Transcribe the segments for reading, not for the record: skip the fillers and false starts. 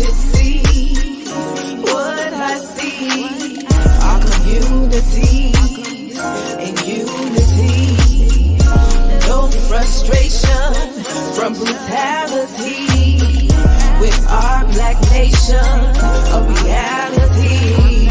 could see what I see. Our communities in unity. No frustration from brutality. With our black nation, a reality.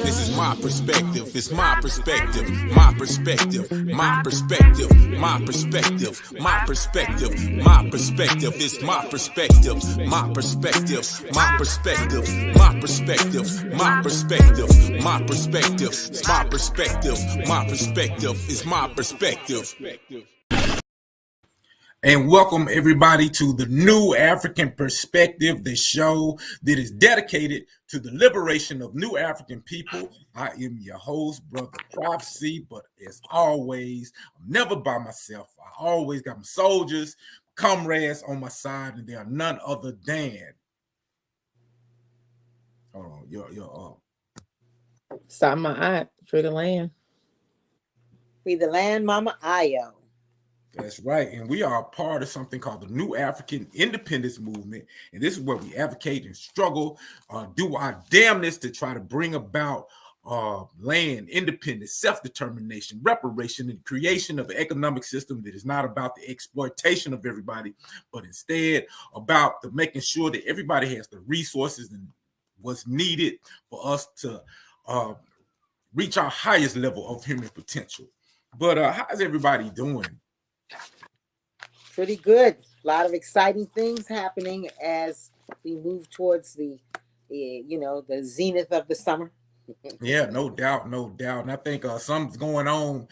This is my perspective, it's my perspective, my perspective, my perspective, my perspective, my perspective, my perspective, it's my perspective, my perspective, my perspective, my perspective, my perspective, my perspective, it's my perspective, my perspective, it's my perspective. And welcome everybody to the new African Perspective, the show that is dedicated to the liberation of new African people. I am your host, Brother Prophecy, but as always, I'm never by myself. I always got my soldiers, comrades on my side, and they are none other than. Hold on, your Stop my aunt, free the land. Free the land, Mama Ayo. That's right. And we are a part of something called the New African Independence Movement. And this is where we advocate and struggle, do our damnness to try to bring about land, independence, self-determination, reparation, and creation of an economic system that is not about the exploitation of everybody, but instead about the making sure that everybody has the resources and what's needed for us to reach our highest level of human potential. But how's everybody doing? Pretty good. A lot of exciting things happening as we move towards the zenith of the summer. Yeah, no doubt, no doubt. And I think something's going on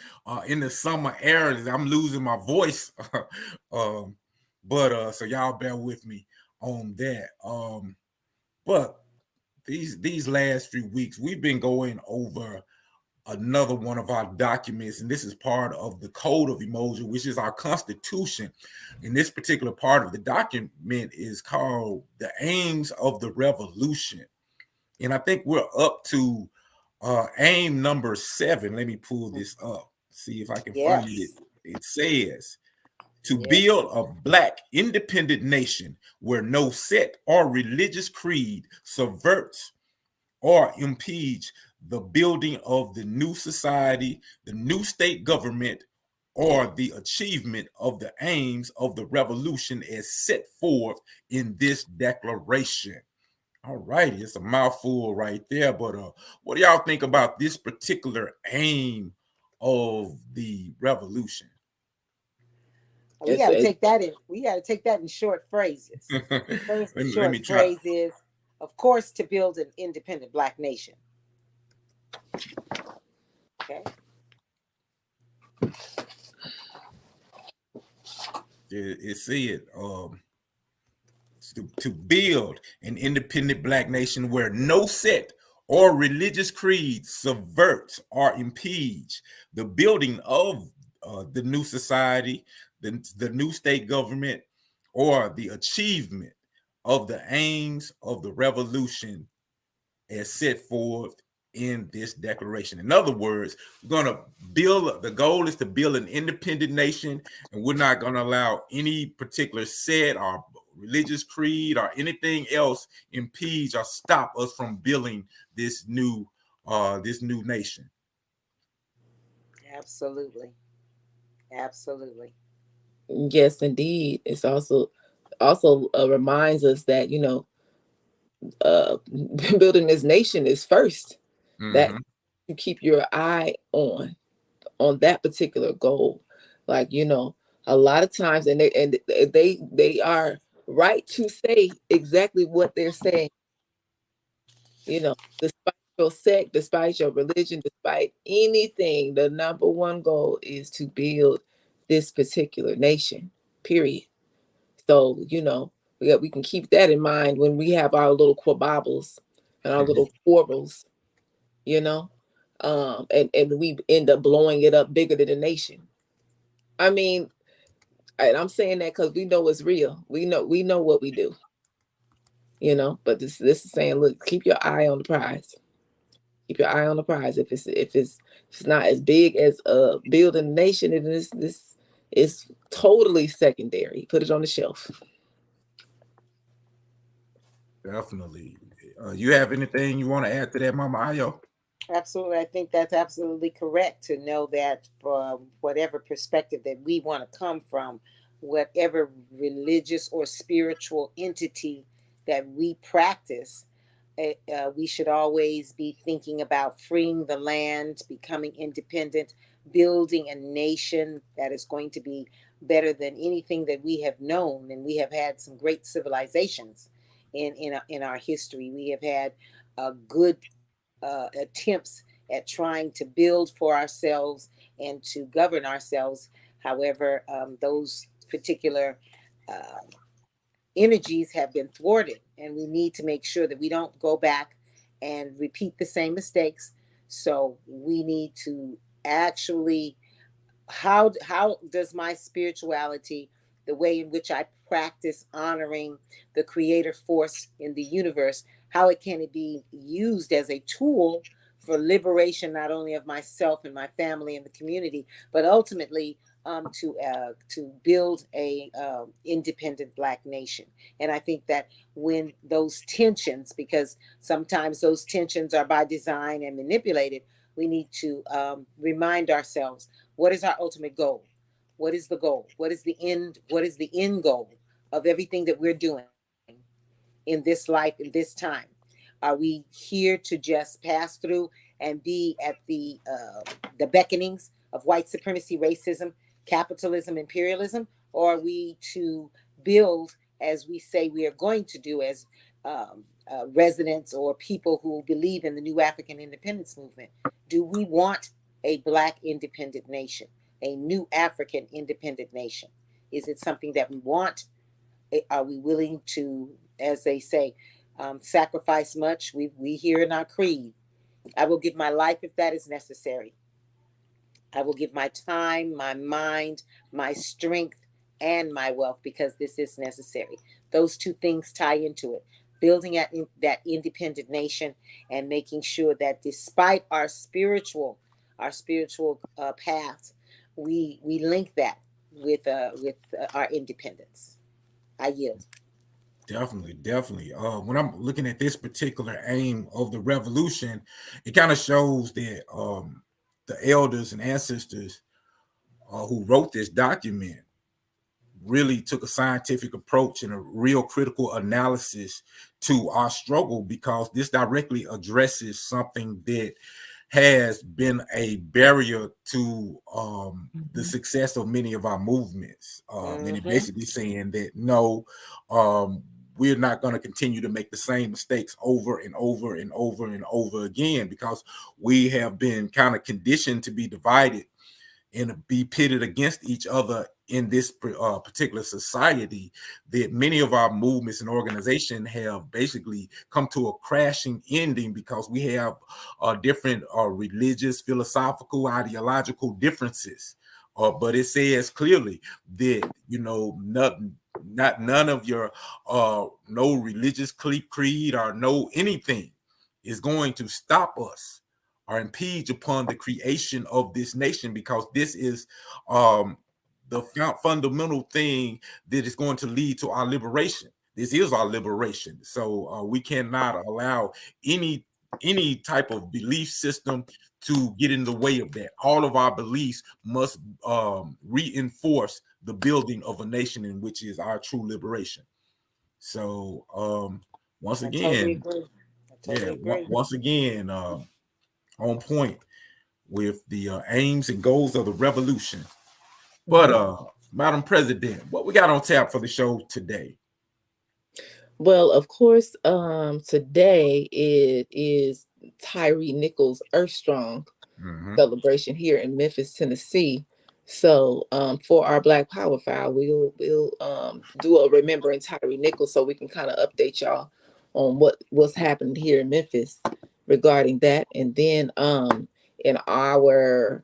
in the summer air. I'm losing my voice, but so y'all bear with me on that. But these last few weeks, we've been going over another one of our documents, and this is part of the Code of Emotion, which is our Constitution. And this particular part of the document is called the Aims of the Revolution. And I think we're up to aim number 7. Let me pull this up, see if I can find it. It says, to build a Black independent nation where no set or religious creed subverts or impedes the building of the new society, the new state government, or the achievement of the aims of the revolution as set forth in this declaration. All right, it's a mouthful right there, but what do y'all think about this particular aim of the revolution? We got to take that in. We got to take that in short phrases. First short phrase is, of course, to build an independent Black nation. Okay. It said to build an independent Black nation where no set or religious creed subverts or impedes the building of the new society, the new state government, or the achievement of the aims of the revolution as set forth in this declaration. In other words, we're going to build, the goal is to build an independent nation, and we're not going to allow any particular set or religious creed or anything else impede or stop us from building this new nation. Absolutely. Yes, indeed. It's also reminds us that, building this nation is first. That you keep your eye on that particular goal. Like, a lot of times, and they are right to say exactly what they're saying. Despite your sect, despite your religion, despite anything, the number one goal is to build this particular nation, period. So, we can keep that in mind when we have our little quabbles and our little quarrels, and we end up blowing it up bigger than the nation. I mean, and I'm saying that because we know it's real. We know what we do, but this is saying, look, keep your eye on the prize. Keep your eye on the prize. If it's not as big as building a nation, and this is totally secondary. Put it on the shelf. Definitely. You have anything you want to add to that, Mama Ayo? Absolutely. I think that's absolutely correct to know that from whatever perspective that we want to come from, whatever religious or spiritual entity that we practice, we should always be thinking about freeing the land, becoming independent, building a nation that is going to be better than anything that we have known. And we have had some great civilizations in our history. We have had good attempts at trying to build for ourselves and to govern ourselves. However, those particular uh, energies have been thwarted, and we need to make sure that we don't go back and repeat the same mistakes. So we need to actually, how does my spirituality, the way in which I practice honoring the creator force in the universe, how it can be used as a tool for liberation, not only of myself and my family and the community, but ultimately to build a independent Black nation. And I think that when those tensions, because sometimes those tensions are by design and manipulated, we need to remind ourselves, what is our ultimate goal? What is the goal? What is the end? What is the end goal of everything that we're doing in this life, in this time? Are we here to just pass through and be at the beckonings of white supremacy, racism, capitalism, imperialism, or are we to build, as we say we are going to do, as residents or people who believe in the new African independence movement? Do we want a Black independent nation, a new African independent nation? Is it something that we want? Are we willing to, as they say, sacrifice much? We hear in our creed, I will give my life if that is necessary. I will give my time, my mind, my strength, and my wealth because this is necessary. Those two things tie into it. Building that independent nation and making sure that despite our spiritual paths, we link that with our independence. I yield. Definitely, definitely. When I'm looking at this particular aim of the revolution, it kind of shows that the elders and ancestors who wrote this document really took a scientific approach and a real critical analysis to our struggle, because this directly addresses something that has been a barrier to the success of many of our movements. And it basically saying that no, we're not going to continue to make the same mistakes over and over and over and over again, because we have been kind of conditioned to be divided and be pitted against each other in this particular society, that many of our movements and organizations have basically come to a crashing ending because we have different religious, philosophical, ideological differences. But it says clearly that, you know, none of your no religious creed or no anything is going to stop us or impede upon the creation of this nation, because this is the fundamental thing that is going to lead to our liberation. This is our liberation. So we cannot allow any type of belief system to get in the way of that. All of our beliefs must reinforce the building of a nation, in which is our true liberation. So once again, once again, on point with the aims and goals of the revolution. But Madam President, what we got on tap for the show today? Well, of course, today it is Tyree Nichols Earthstrong celebration here in Memphis, Tennessee. So for our Black Power File, we'll do a remembering Tyree Nichols, so we can kind of update y'all on what's happened here in Memphis regarding that. And then in our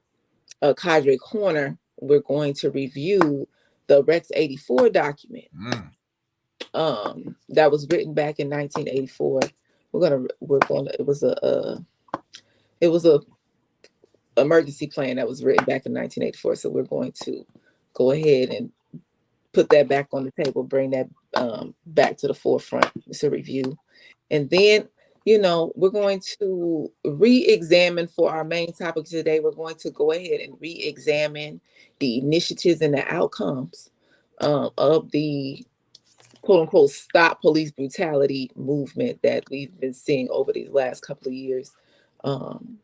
Cadre Corner, we're going to review the Rex 84 document that was written back in 1984. It was a emergency plan that was written back in 1984. So we're going to go ahead and put that back on the table, bring that back to the forefront. It's a review. And then, we're going to re-examine for our main topic today. We're going to go ahead and re-examine the initiatives and the outcomes of the quote unquote stop police brutality movement that we've been seeing over these last couple of years,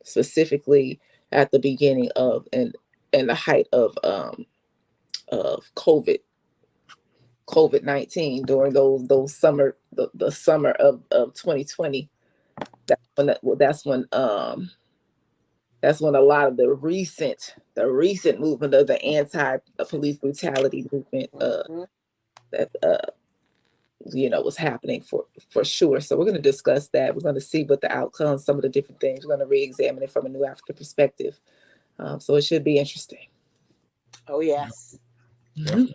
specifically at the beginning of and the height of COVID-19 during those the summer of 2020. That's when a lot of the recent movement of the anti police brutality movement that was happening for sure. So we're going to discuss that. We're going to see what the outcomes, some of the different things. We're going to re-examine it from a new African perspective. So it should be interesting. Oh yes. Definitely.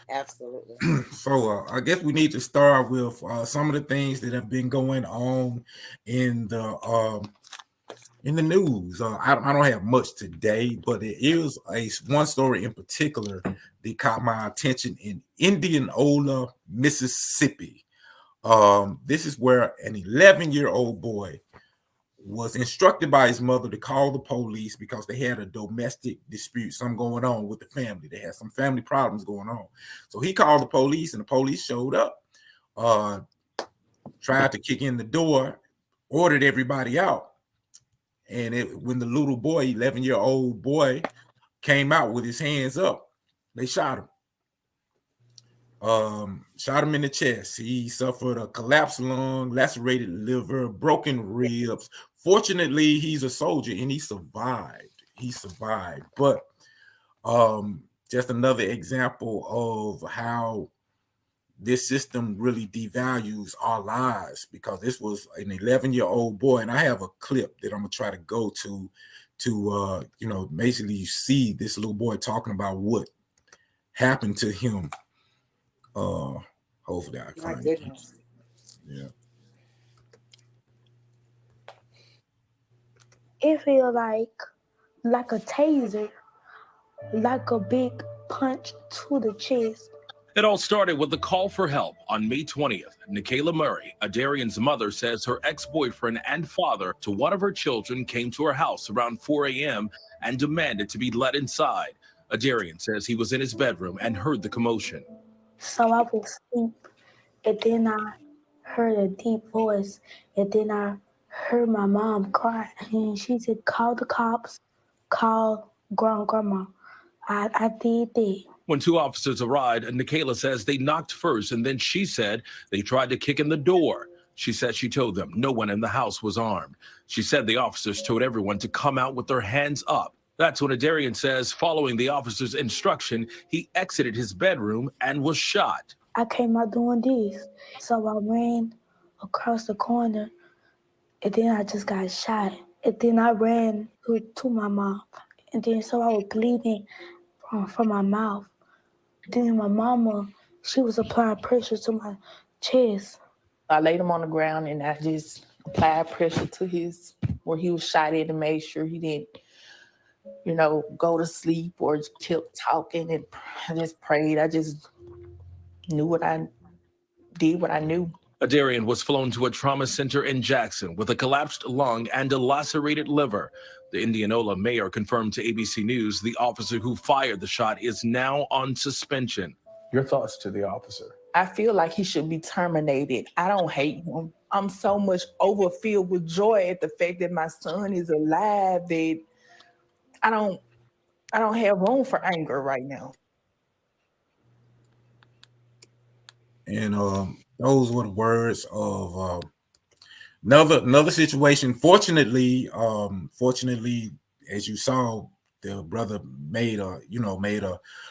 Absolutely. So I guess we need to start with some of the things that have been going on in the news. I don't have much today, but it is one story in particular that caught my attention in Indianola, Mississippi. This is where an 11-year-old boy was instructed by his mother to call the police because they had a domestic dispute, something going on with the family. They had some family problems going on. So he called the police, and the police showed up, tried to kick in the door, ordered everybody out. And when the little boy, 11-year-old boy, came out with his hands up, they shot him. Shot him in the chest. He suffered a collapsed lung, lacerated liver, broken ribs. Fortunately, he's a soldier and he survived. But just another example of how this system really devalues our lives, because this was an 11-year-old boy. And I have a clip that I'm gonna try to go to basically you see this little boy talking about what happened to him. Hopefully I find it. Yeah. It feel like a taser, like a big punch to the chest. It all started with a call for help on May 20th. Nikayla Murray, Adarian's mother, says her ex-boyfriend and father to one of her children came to her house around 4 a.m. and demanded to be let inside. Adarian says he was in his bedroom and heard the commotion. So I was asleep, and then I heard a deep voice, and then I heard my mom cry, and she said, "Call the cops, call grandma." I did that. When two officers arrived, Nikayla says they knocked first, and then she said they tried to kick in the door. She said she told them no one in the house was armed. She said the officers told everyone to come out with their hands up. That's when Adarian says, following the officer's instruction, he exited his bedroom and was shot. I came out doing this, so I ran across the corner, and then I just got shot. And then I ran to my mom, and then so I was bleeding from my mouth. Then my mama, she was applying pressure to my chest. I laid him on the ground and I just applied pressure to where he was shot at and made sure he didn't, go to sleep or kept talking, and I just prayed. I just knew what I knew. Adarian was flown to a trauma center in Jackson with a collapsed lung and a lacerated liver. The Indianola mayor confirmed to ABC News the officer who fired the shot is now on suspension. Your thoughts to the officer? I feel like he should be terminated. I don't hate him. I'm so much overfilled with joy at the fact that my son is alive that I don't have room for anger right now. And those were the words of another situation. Fortunately, as you saw, the brother made a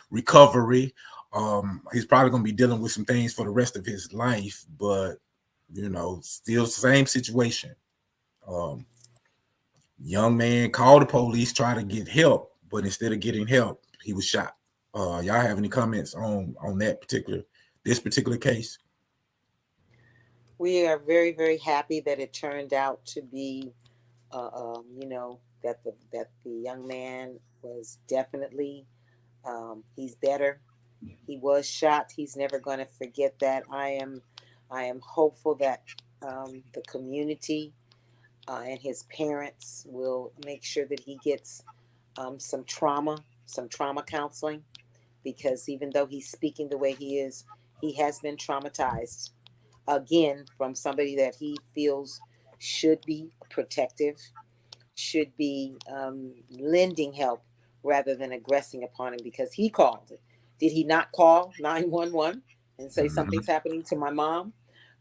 recovery. He's probably going to be dealing with some things for the rest of his life, but still same situation. Young man called the police, tried to get help, but instead of getting help, he was shot. Y'all have any comments on this particular case? We are very, very happy that it turned out to be, that the young man was definitely, he's better. He was shot. He's never going to forget that. I am hopeful that the community and his parents will make sure that he gets some trauma counseling, because even though he's speaking the way he is, he has been traumatized again from somebody that he feels should be protective, should be lending help rather than aggressing upon him, because he called it. Did he not call 911 and say something's happening to my mom?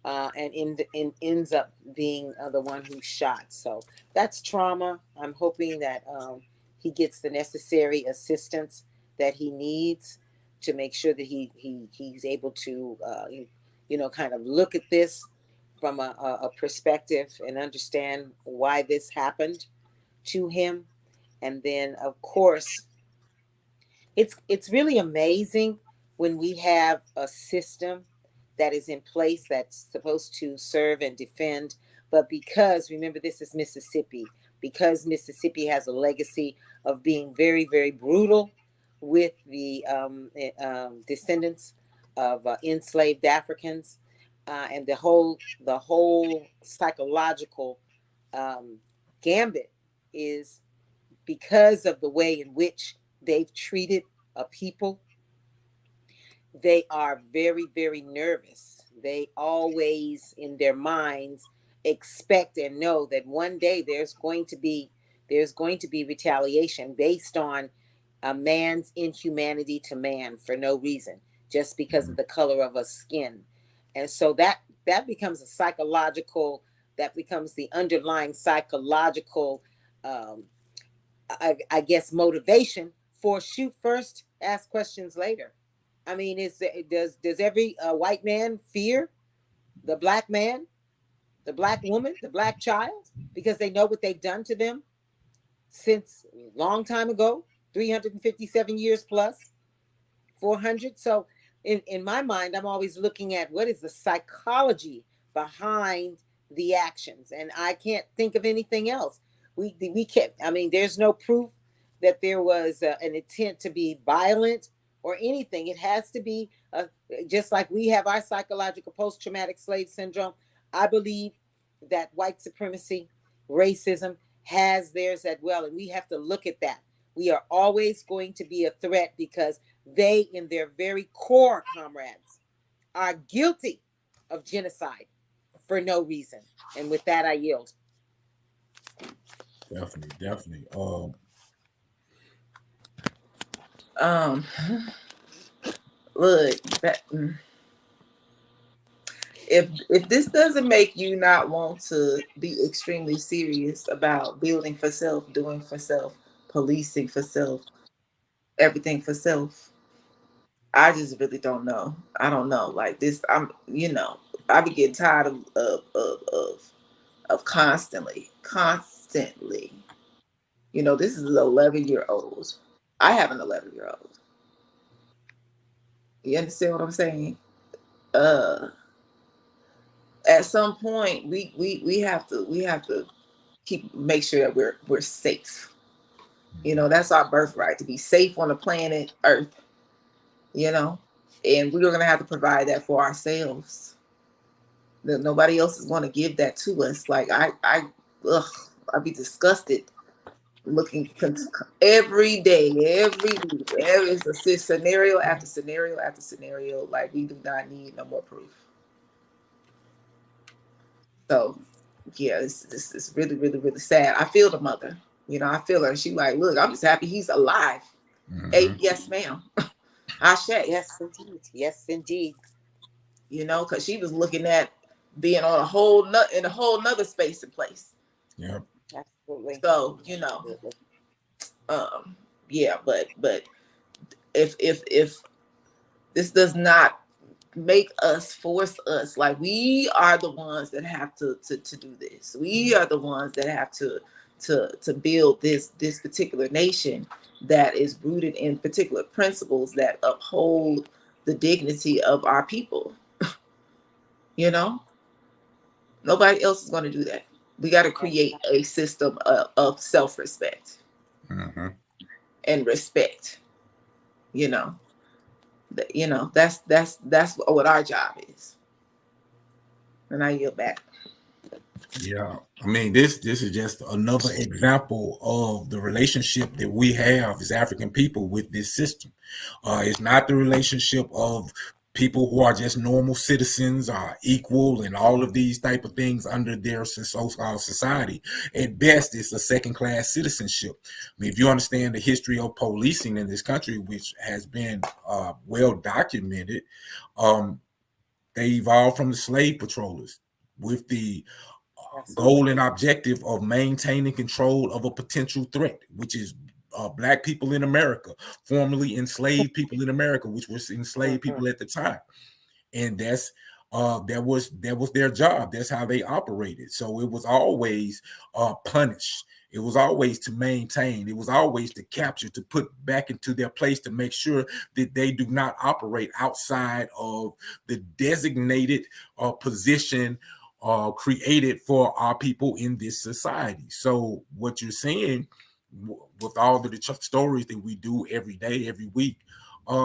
And ends up being the one who shot. So that's trauma. I'm hoping that he gets the necessary assistance that he needs to make sure that he's able to kind of look at this from a perspective and understand why this happened to him. And then of course it's really amazing when we have a system that is in place that's supposed to serve and defend. But because, remember, this is Mississippi, because Mississippi has a legacy of being very, very brutal with the descendants of enslaved Africans, and the whole psychological gambit is because of the way in which they've treated a people. They are very, very nervous. They always, in their minds, expect and know that one day there's going to be retaliation based on a man's inhumanity to man for no reason, just because of the color of a skin. And so that becomes that becomes the underlying psychological I guess motivation for shoot first, ask questions later. I mean, does every white man fear the black man, the black woman, the black child, because they know what they've done to them since a long time ago, 357 years plus, 400? So in my mind, I'm always looking at what is the psychology behind the actions, and I can't think of anything else. We can't. I mean, there's no proof that there was an intent to be violent or anything. It has to be just like we have our psychological post-traumatic slave syndrome. I believe that white supremacy, racism has theirs as well, and we have to look at that. We are always going to be a threat because they, in their very core, comrades, are guilty of genocide for no reason. And with that, I yield. Definitely. Look, if this doesn't make you not want to be extremely serious about building for self, doing for self, policing for self, everything for self, I just really don't know. I don't know. Like this, I be getting tired of constantly. This is an 11-year-old. I have an 11-year-old. You understand what I'm saying? At some point, we have to make sure that we're safe. That's our birthright, to be safe on the planet Earth. And we're gonna have to provide that for ourselves. That nobody else is going to give that to us. Like I'd be disgusted looking every day, every week. There is a scenario after scenario after scenario. Like we do not need no more proof. So yeah, this is really, really, really sad. I feel the mother. I feel her. She like, look, I'm just happy he's alive. Hey, yes, ma'am. Ashe. Yes, indeed. Yes, indeed. Because she was looking at being on in a whole nother space and place. Yep. Absolutely. So Absolutely. yeah, but if this does not force us, like we are the ones that have to do this. We are the ones that have to build this particular nation that is rooted in particular principles that uphold the dignity of our people. Nobody else is going to do that. We got to create a system of self-respect and respect. That's what our job is. And I yield back. Yeah, I mean, this is just another example of the relationship that we have as African people with this system. It's not the relationship of people who are just normal citizens, are equal, and all of these type of things under their so-called society. At best, it's a second-class citizenship. I mean, if you understand the history of policing in this country, which has been well documented, they evolved from the slave patrollers with the goal and objective of maintaining control of a potential threat, which is Black people in America, formerly enslaved people in America, which was enslaved people at the time, and that was their job. That's how they operated. So it was always punish. It was always to maintain. It was always to capture, to put back into their place, to make sure that they do not operate outside of the designated position created for our people in this society. So what you're saying with all the stories that we do every day, every week,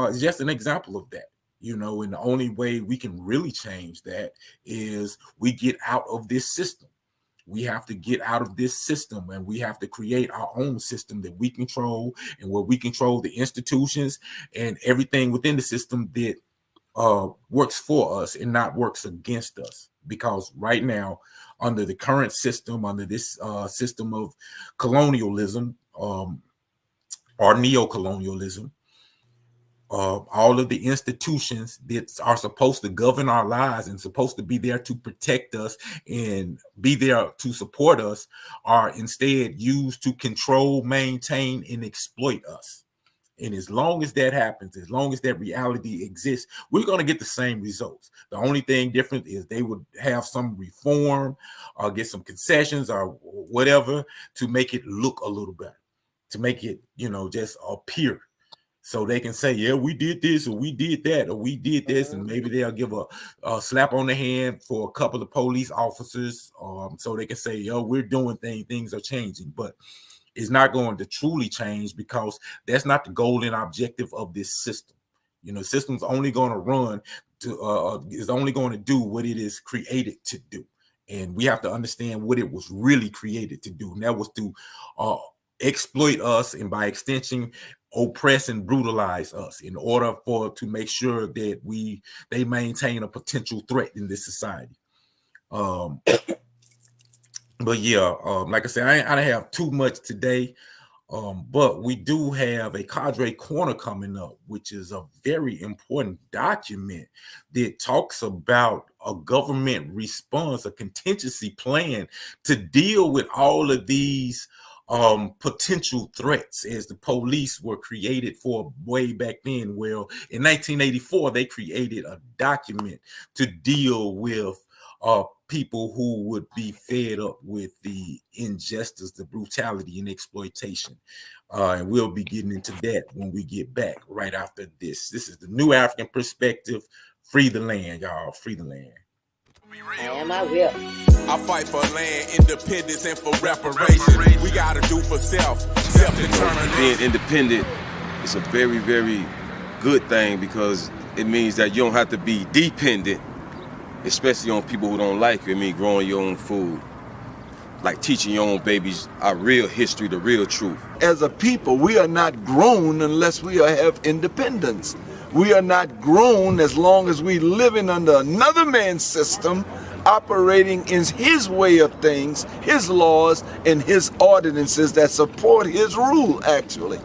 is just an example of that. You know, and the only way we can really change that is we get out of this system. We have to get out of this system, and we have to create our own system that we control, and where we control the institutions and everything within the system that works for us and not works against us. Because right now, under the current system, under this system of colonialism or neo-colonialism, all of the institutions that are supposed to govern our lives and supposed to be there to protect us and be there to support us are instead used to control, maintain, and exploit us. And as long as that happens, as long as that reality exists, we're going to get the same results. The only thing different is they would have some reform or get some concessions or whatever to make it look a little better, to make it, you know, just appear. So they can say, yeah, we did this, or we did that, or we did this, and maybe they'll give a slap on the hand for a couple of police officers, so they can say, yo, we're doing things are changing. But it's not going to truly change, because that's not the goal and objective of this system. You know, system's only going to run to is only going to do what it is created to do, and we have to understand what it was really created to do, and that was to exploit us, and by extension oppress and brutalize us, in order to make sure that they maintain a potential threat in this society. But yeah, like I said, I don't have too much today, but we do have a Cadre Corner coming up, which is a very important document that talks about a government response, a contingency plan to deal with all of these potential threats, as the police were created for way back then. Well, in 1984, they created a document to deal with people who would be fed up with the injustice, the brutality, and exploitation. And we'll be getting into that when we get back right after this. This is the New Afrikan Perspective. Free the land, y'all. Free the land. I will. I fight for land, independence, and for reparations. We gotta do for self-determination. Being independent is a very, very good thing, because it means that you don't have to be dependent, especially on people who don't like you. I mean, growing your own food, like teaching your own babies our real history, the real truth. As a people, we are not grown unless we have independence. We are not grown as long as we living under another man's system, operating in his way of things, his laws, and his ordinances that support his rule, actually.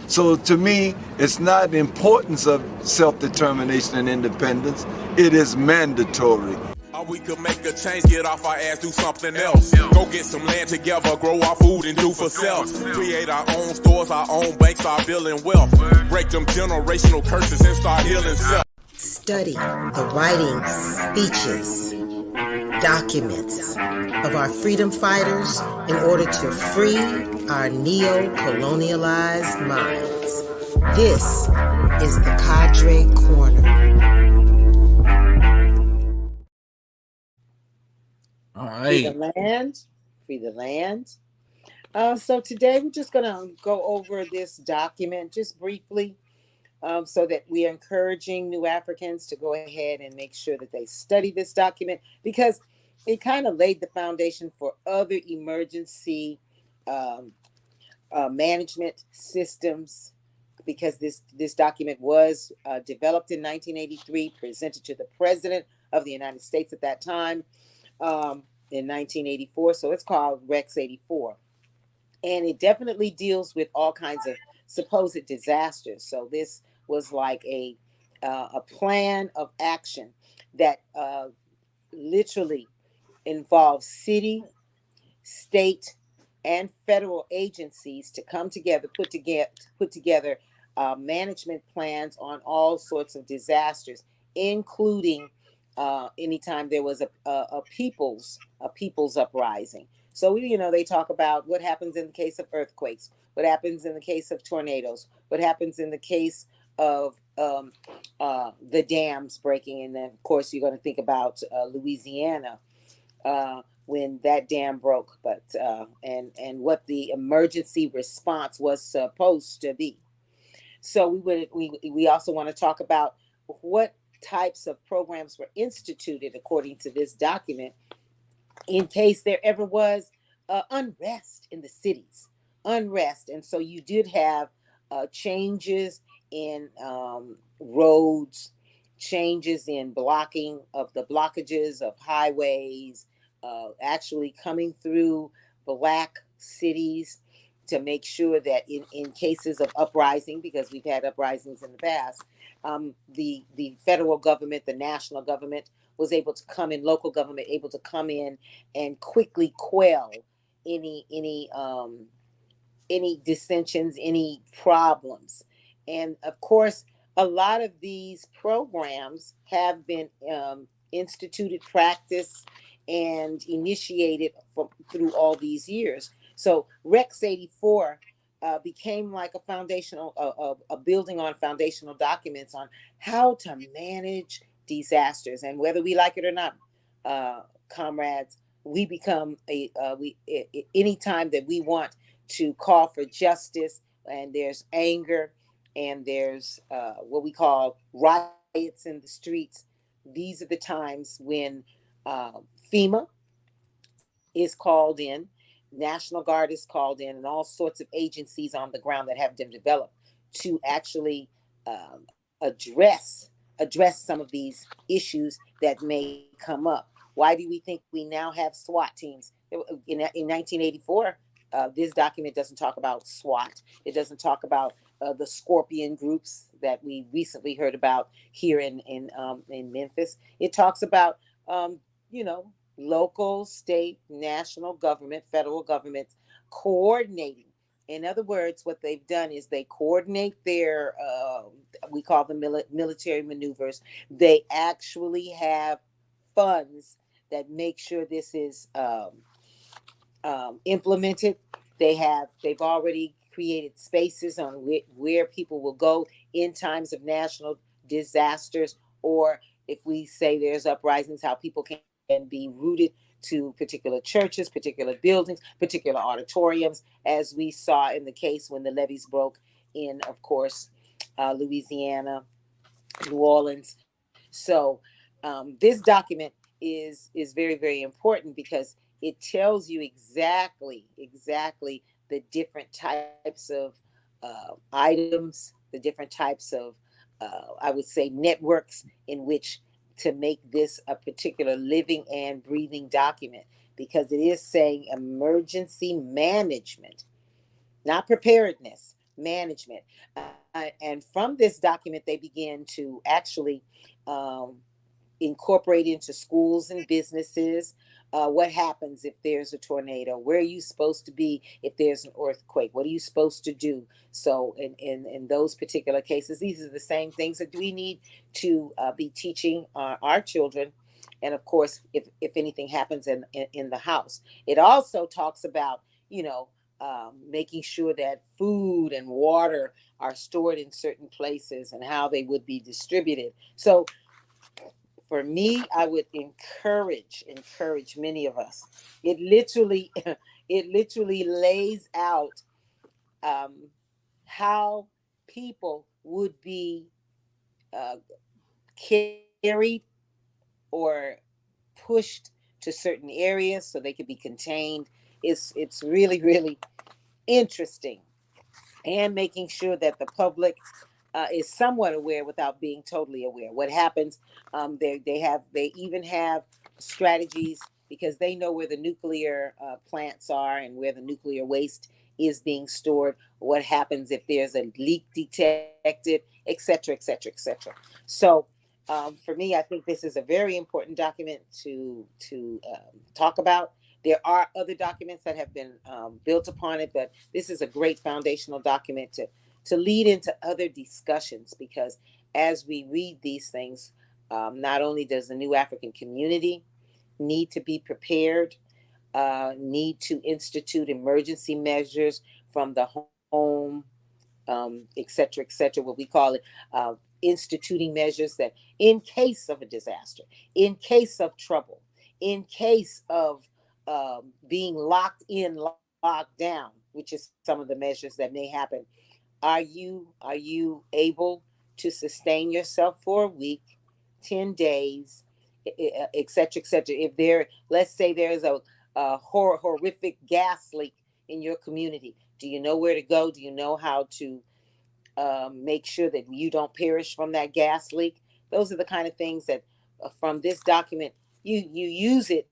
So to me, it's not the importance of self-determination and independence. It is mandatory. We could make a change, get off our ass, do something else. Go get some land together, grow our food and do for self. Create our own stores, our own banks, start building wealth. Break them generational curses and start healing self. Study the writings, speeches, documents of our freedom fighters in order to free our neo-colonialized minds. This is the Cadre Corner. All right. Free the land. Free the land. So today we're just going to go over this document just briefly, so that we are encouraging new Africans to go ahead and make sure that they study this document, because it kind of laid the foundation for other emergency um, management systems, because this document was developed in 1983, presented to the President of the United States at that time in 1984. So it's called Rex 84, and it definitely deals with all kinds of supposed disasters. So this was like a plan of action that literally involves city, state, and federal agencies to come together, put together management plans on all sorts of disasters, including anytime there was a people's uprising. So they talk about what happens in the case of earthquakes, what happens in the case of tornadoes, what happens in the case of the dams breaking, and then of course you're going to think about Louisiana when that dam broke, but and what the emergency response was supposed to be. So we also want to talk about what types of programs were instituted according to this document in case there ever was unrest in the cities, unrest. And so you did have changes in roads, changes in blocking of the blockages of highways, actually coming through black cities to make sure that in cases of uprising, because we've had uprisings in the past, the federal government, the national government was able to come in, local government able to come in and quickly quell any dissensions, any problems. And of course, a lot of these programs have been instituted, practiced, and initiated through all these years. So Rex 84 became like a foundational, a building on foundational documents on how to manage disasters. And whether we like it or not, comrades, we become anytime that we want to call for justice, and there's anger, and there's what we call riots in the streets. These are the times when FEMA is called in, National Guard is called in, and all sorts of agencies on the ground that have been developed to actually address some of these issues that may come up. Why do we think we now have SWAT teams? In 1984, this document doesn't talk about SWAT. It doesn't talk about the Scorpion groups that we recently heard about here in Memphis. It talks about local, state, national government, federal governments coordinating. In other words, what they've done is they coordinate their, we call them military maneuvers. They actually have funds that make sure this is implemented. They've already created spaces on where people will go in times of national disasters, or if we say there's uprisings, how people can be rooted to particular churches, particular buildings, particular auditoriums, as we saw in the case when the levees broke in, of course, Louisiana, New Orleans. So this document is very, very important because it tells you exactly the different types of items, the different types of, I would say, networks in which to make this a particular living and breathing document, because it is saying emergency management, not preparedness, management. And from this document, they begin to actually incorporate into schools and businesses. What happens if there's a tornado? Where are you supposed to be if there's an earthquake? What are you supposed to do? So in those particular cases, these are the same things that we need to be teaching our children. And of course, if anything happens in the house, it also talks about, making sure that food and water are stored in certain places and how they would be distributed. So for me, I would encourage many of us. It literally lays out how people would be carried or pushed to certain areas so they could be contained. It's really, really interesting, and making sure that the public is somewhat aware without being totally aware. What happens? They even have strategies because they know where the nuclear plants are and where the nuclear waste is being stored. What happens if there's a leak detected, et cetera, et cetera, et cetera. So for me, I think this is a very important document to talk about. There are other documents that have been built upon it, but this is a great foundational document to lead into other discussions, because as we read these things, not only does the New African community need to be prepared, need to institute emergency measures from the home, et cetera, what we call it, instituting measures that in case of a disaster, in case of trouble, in case of being locked in, locked down, which is some of the measures that may happen. Are you able to sustain yourself for a week, 10 days, et cetera, et cetera? If let's say there's a horrific gas leak in your community, do you know where to go? Do you know how to make sure that you don't perish from that gas leak? Those are the kind of things that from this document, you use it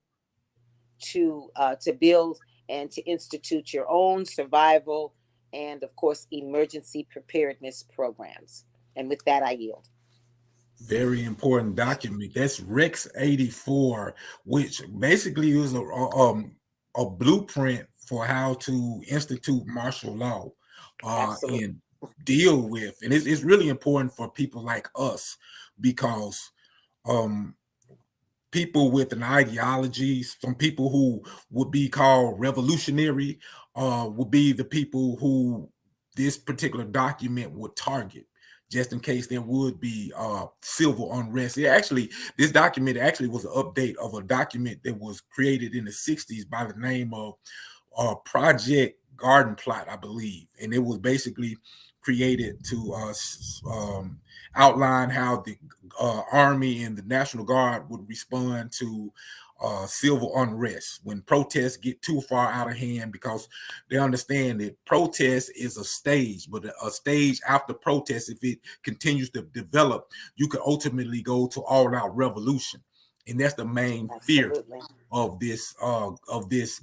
to build and to institute your own survival and, of course, emergency preparedness programs. And with that, I yield. Very important document. That's Rex 84, which basically is a blueprint for how to institute martial law and deal with. And it's really important for people like us, because people with an ideology, some people who would be called revolutionary, would be the people who this particular document would target, just in case there would be civil unrest. This document actually was an update of a document that was created in the 60s by the name of Project Garden Plot, I believe. And it was basically created to outline how the Army and the National Guard would respond to civil unrest when protests get too far out of hand, because they understand that protest is a stage, but a stage after protest, if it continues to develop, you could ultimately go to all-out revolution. And that's the main fear of this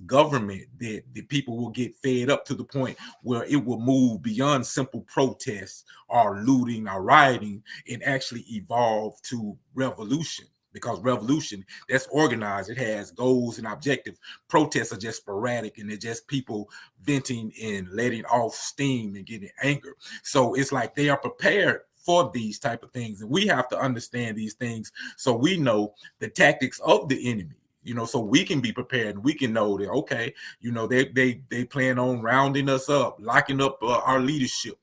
government, that the people will get fed up to the point where it will move beyond simple protests or looting or rioting and actually evolve to revolution. Because revolution, that's organized, it has goals and objectives. Protests are just sporadic, and they're just people venting and letting off steam and getting anger. So it's like they are prepared for these type of things, and we have to understand these things so we know the tactics of the enemy, so we can be prepared, and we can know that, okay, they plan on rounding us up, locking up our leadership.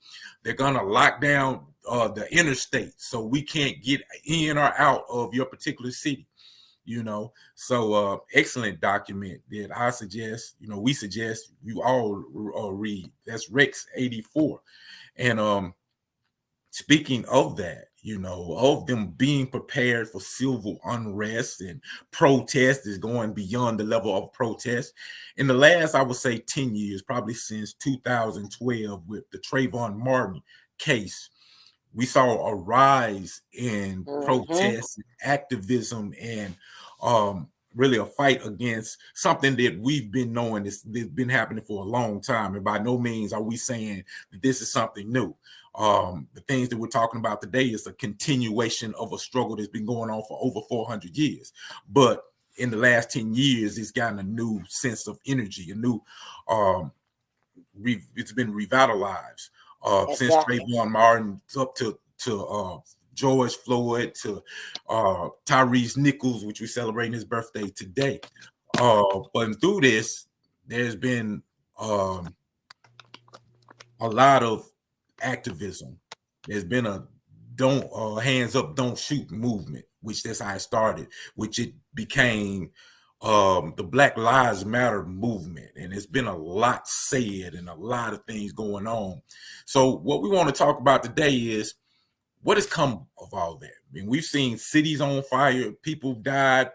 They're gonna lock down the interstate, so we can't get in or out of your particular city. So excellent document that I suggest, we suggest you all read. That's Rex 84. And speaking of that, of them being prepared for civil unrest and protest is going beyond the level of protest. In the last, I would say 10 years, probably since 2012 with the Trayvon Martin case, we saw a rise in protests, activism, and really a fight against something that we've been knowing that's been happening for a long time. And by no means are we saying that this is something new. The things that we're talking about today is a continuation of a struggle that's been going on for over 400 years. But in the last 10 years, it's gotten a new sense of energy, it's been revitalized. Since Trayvon Martin up to George Floyd to Tyrese Nichols, which we're celebrating his birthday today. But through this, there's been a lot of activism. There's been a hands up, don't shoot movement, which that's how it started, which it became the Black Lives Matter movement. And it's been a lot said and a lot of things going on. So what we want to talk about today is what has come of all that? I mean, we've seen cities on fire, people died,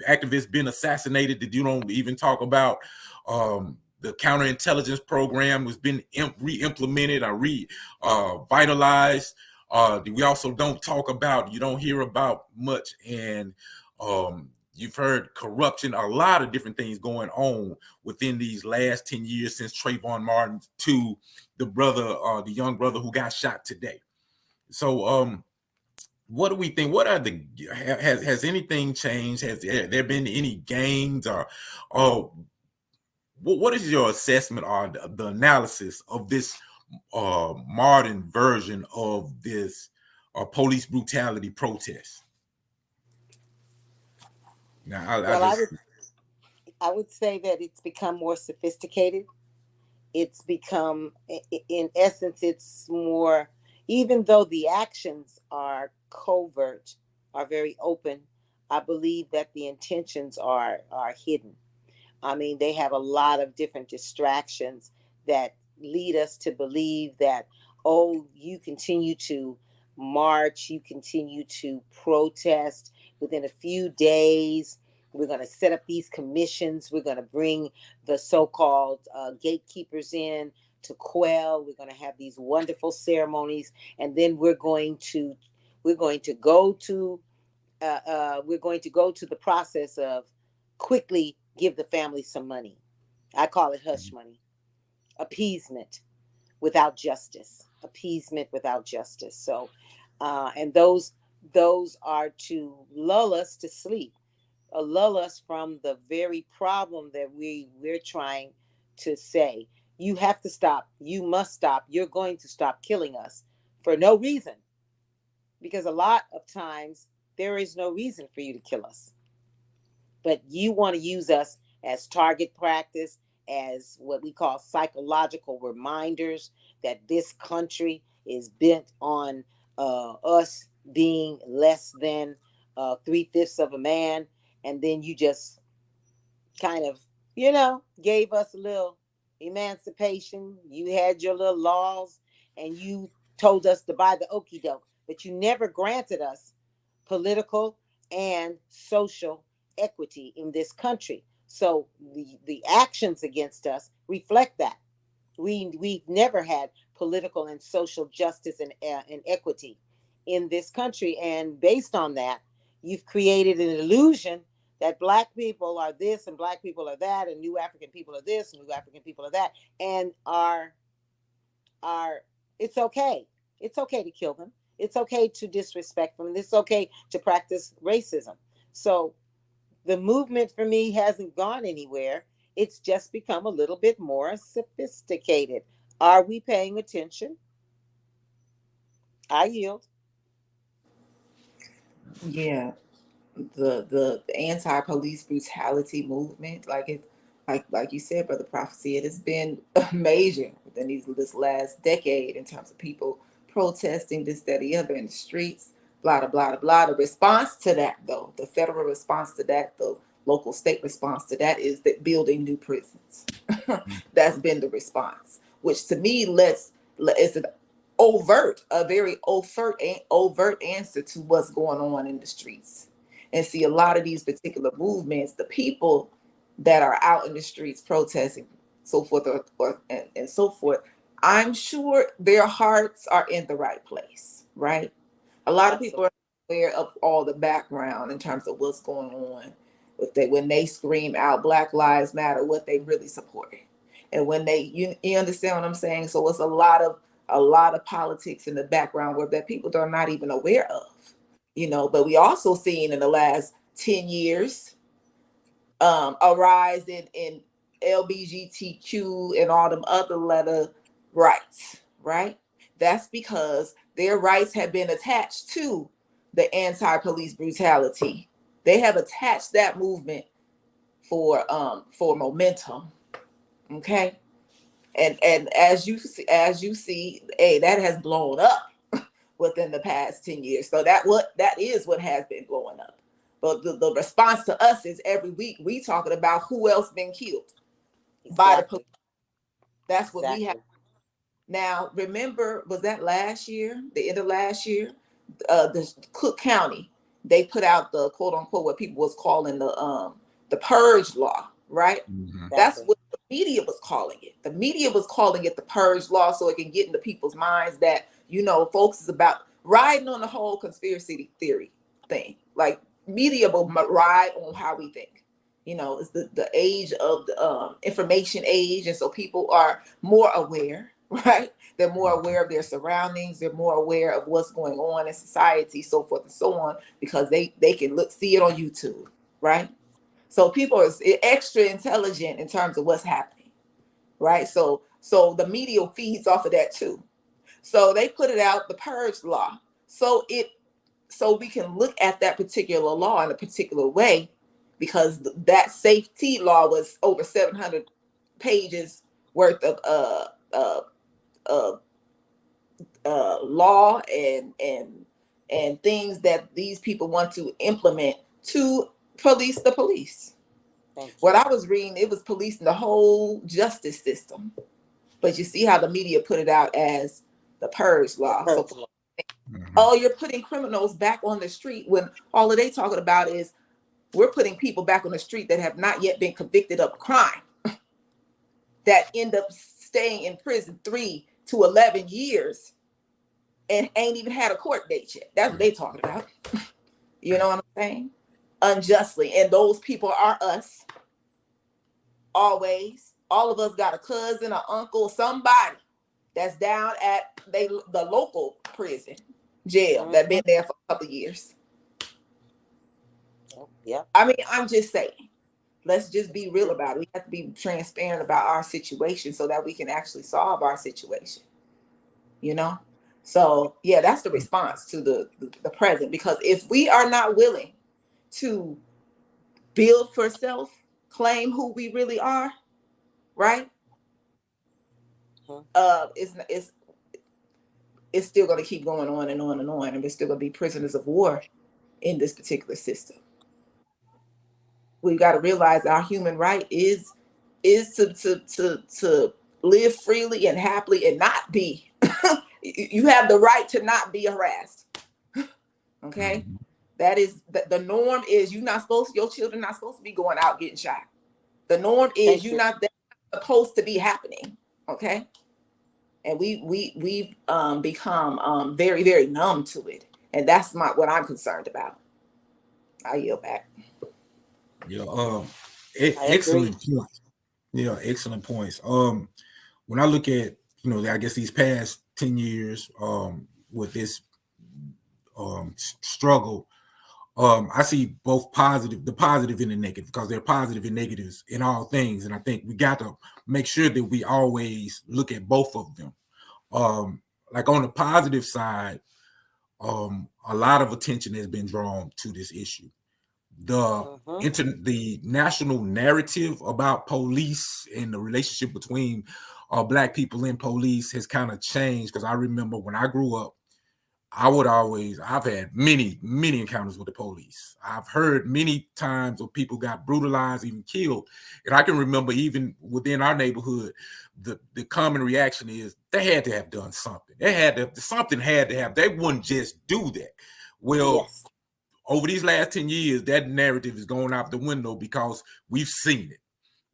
activists been assassinated that you don't even talk about. The counterintelligence program has been re-implemented or revitalized. We also don't talk about, you don't hear about much, and you've heard corruption, a lot of different things going on within these last 10 years since Trayvon Martin to the young brother who got shot today. So what do we think? What are has anything changed? Has there been any gains, or what is your assessment or the analysis of this modern version of this police brutality protest? Now, I would say that it's become more sophisticated. It's become, in essence, it's more, even though the actions are covert, are very open, I believe that the intentions are hidden. I mean, they have a lot of different distractions that lead us to believe that, oh, you continue to march, you continue to protest. Within a few days, we're going to set up these commissions. We're going to bring the so-called gatekeepers in to quell. We're going to have these wonderful ceremonies, and then we're going to go to the process of quickly give the family some money. I call it hush money. Appeasement without justice. Appeasement without justice. So, and those are to lull us to sleep, lull us from the very problem that we're trying to say. You have to stop. You must stop. You're going to stop killing us for no reason. Because a lot of times there is no reason for you to kill us. But you want to use us as target practice, as what we call psychological reminders that this country is bent on us being less than 3/5 of a man. And then you just kind of, gave us a little emancipation. You had your little laws and you told us to buy the okie doke, but you never granted us political and social equity in this country. So the actions against us reflect that. We've never had political and social justice and equity in this country. And based on that, you've created an illusion that Black people are this and Black people are that, and new African people are this and new African people are that, and are it's okay. It's okay to kill them. It's okay to disrespect them. It's okay to practice racism. So the movement for me hasn't gone anywhere. It's just become a little bit more sophisticated. Are we paying attention? I yield. Yeah, the anti-police brutality movement, like you said, Brother Prophecy, it has been major within this last decade in terms of people protesting this, that, the other in the streets, blah, blah, blah, blah. The response to that, though, the federal response to that, the local state response to that, is that building new prisons. That's been the response, which to me it's a very overt answer to what's going on in the streets. And see, a lot of these particular movements, the people that are out in the streets protesting, so forth, and so forth, I'm sure their hearts are in the right place, right? A lot of people are aware of all the background in terms of what's going on when they scream out Black Lives Matter, what they really supporting. And when you understand what I'm saying? So it's a lot of politics in the background that people are not even aware of, but we also seen in the last 10 years a rise in LGBTQ and all them other letter rights, right? That's because their rights have been attached to the anti-police brutality. They have attached that movement for momentum. Okay. And as you see, hey, that has blown up within the past 10 years. So that is what has been blowing up. But the response to us is every week we talking about who else been killed by the police. That's what we have. Now, remember, was that last year, the end of last year? The Cook County, they put out the quote unquote what people was calling the purge law, right? Mm-hmm. That's what the media was calling it. The media was calling it the purge law so it can get into people's minds that, you know, folks is about riding on the whole conspiracy theory thing. Like media will ride on how we think. You know, it's the age of the information age, and so people are more aware, right? They're more aware of their surroundings. They're more aware of what's going on in society, so forth and so on, because they can see it on YouTube, right? So people are extra intelligent in terms of what's happening, right? So the media feeds off of that too. So they put it out, the purge law, so we can look at that particular law in a particular way, because that safety law was over 700 pages worth of law and things that these people want to implement to police the police. What I was reading, it was policing the whole justice system. But you see how the media put it out as the purge law. Oh, you're putting criminals back on the street, when all of they talking about is we're putting people back on the street that have not yet been convicted of a crime, that end up staying in prison 3 to 11 years and ain't even had a court date yet. That's what they talking about. You know what I'm saying? Unjustly. And those people are us. Always. All of us got a cousin, an uncle, somebody that's down at the local prison, jail, that been there for a couple of years. Yeah. I mean, I'm just saying, let's just be real about it. We have to be transparent about our situation so that we can actually solve our situation. You know? So yeah, that's the response to the present. Because if we are not willing to build for self, claim who we really are, right? It's still going to keep going on and on and on, and we're still going to be prisoners of war in this particular system. We've got to realize our human right is to live freely and happily and not be. You have the right to not be harassed. Okay, that is the norm. Is your children not supposed to be going out getting shot. The norm is that's supposed to be happening. Okay, and we've become very, very numb to it, and that's what I'm concerned about. I yield back. Yeah, excellent points. Yeah, excellent points. When I look at, I guess these past 10 years, with this struggle, I see both the positive and the negative, because there are positive and negatives in all things, and I think we got to make sure that we always look at both of them. Like on the positive side, a lot of attention has been drawn to this issue. The national narrative about police and the relationship between Black people and police has kind of changed, because I remember when I grew up, I've had many encounters with the police. I've heard many times of people got brutalized, even killed. And I can remember even within our neighborhood, the common reaction is they had to have done something. Something had to have. They wouldn't just do that. Well, over these last 10 years, that narrative is going out the window, because we've seen it.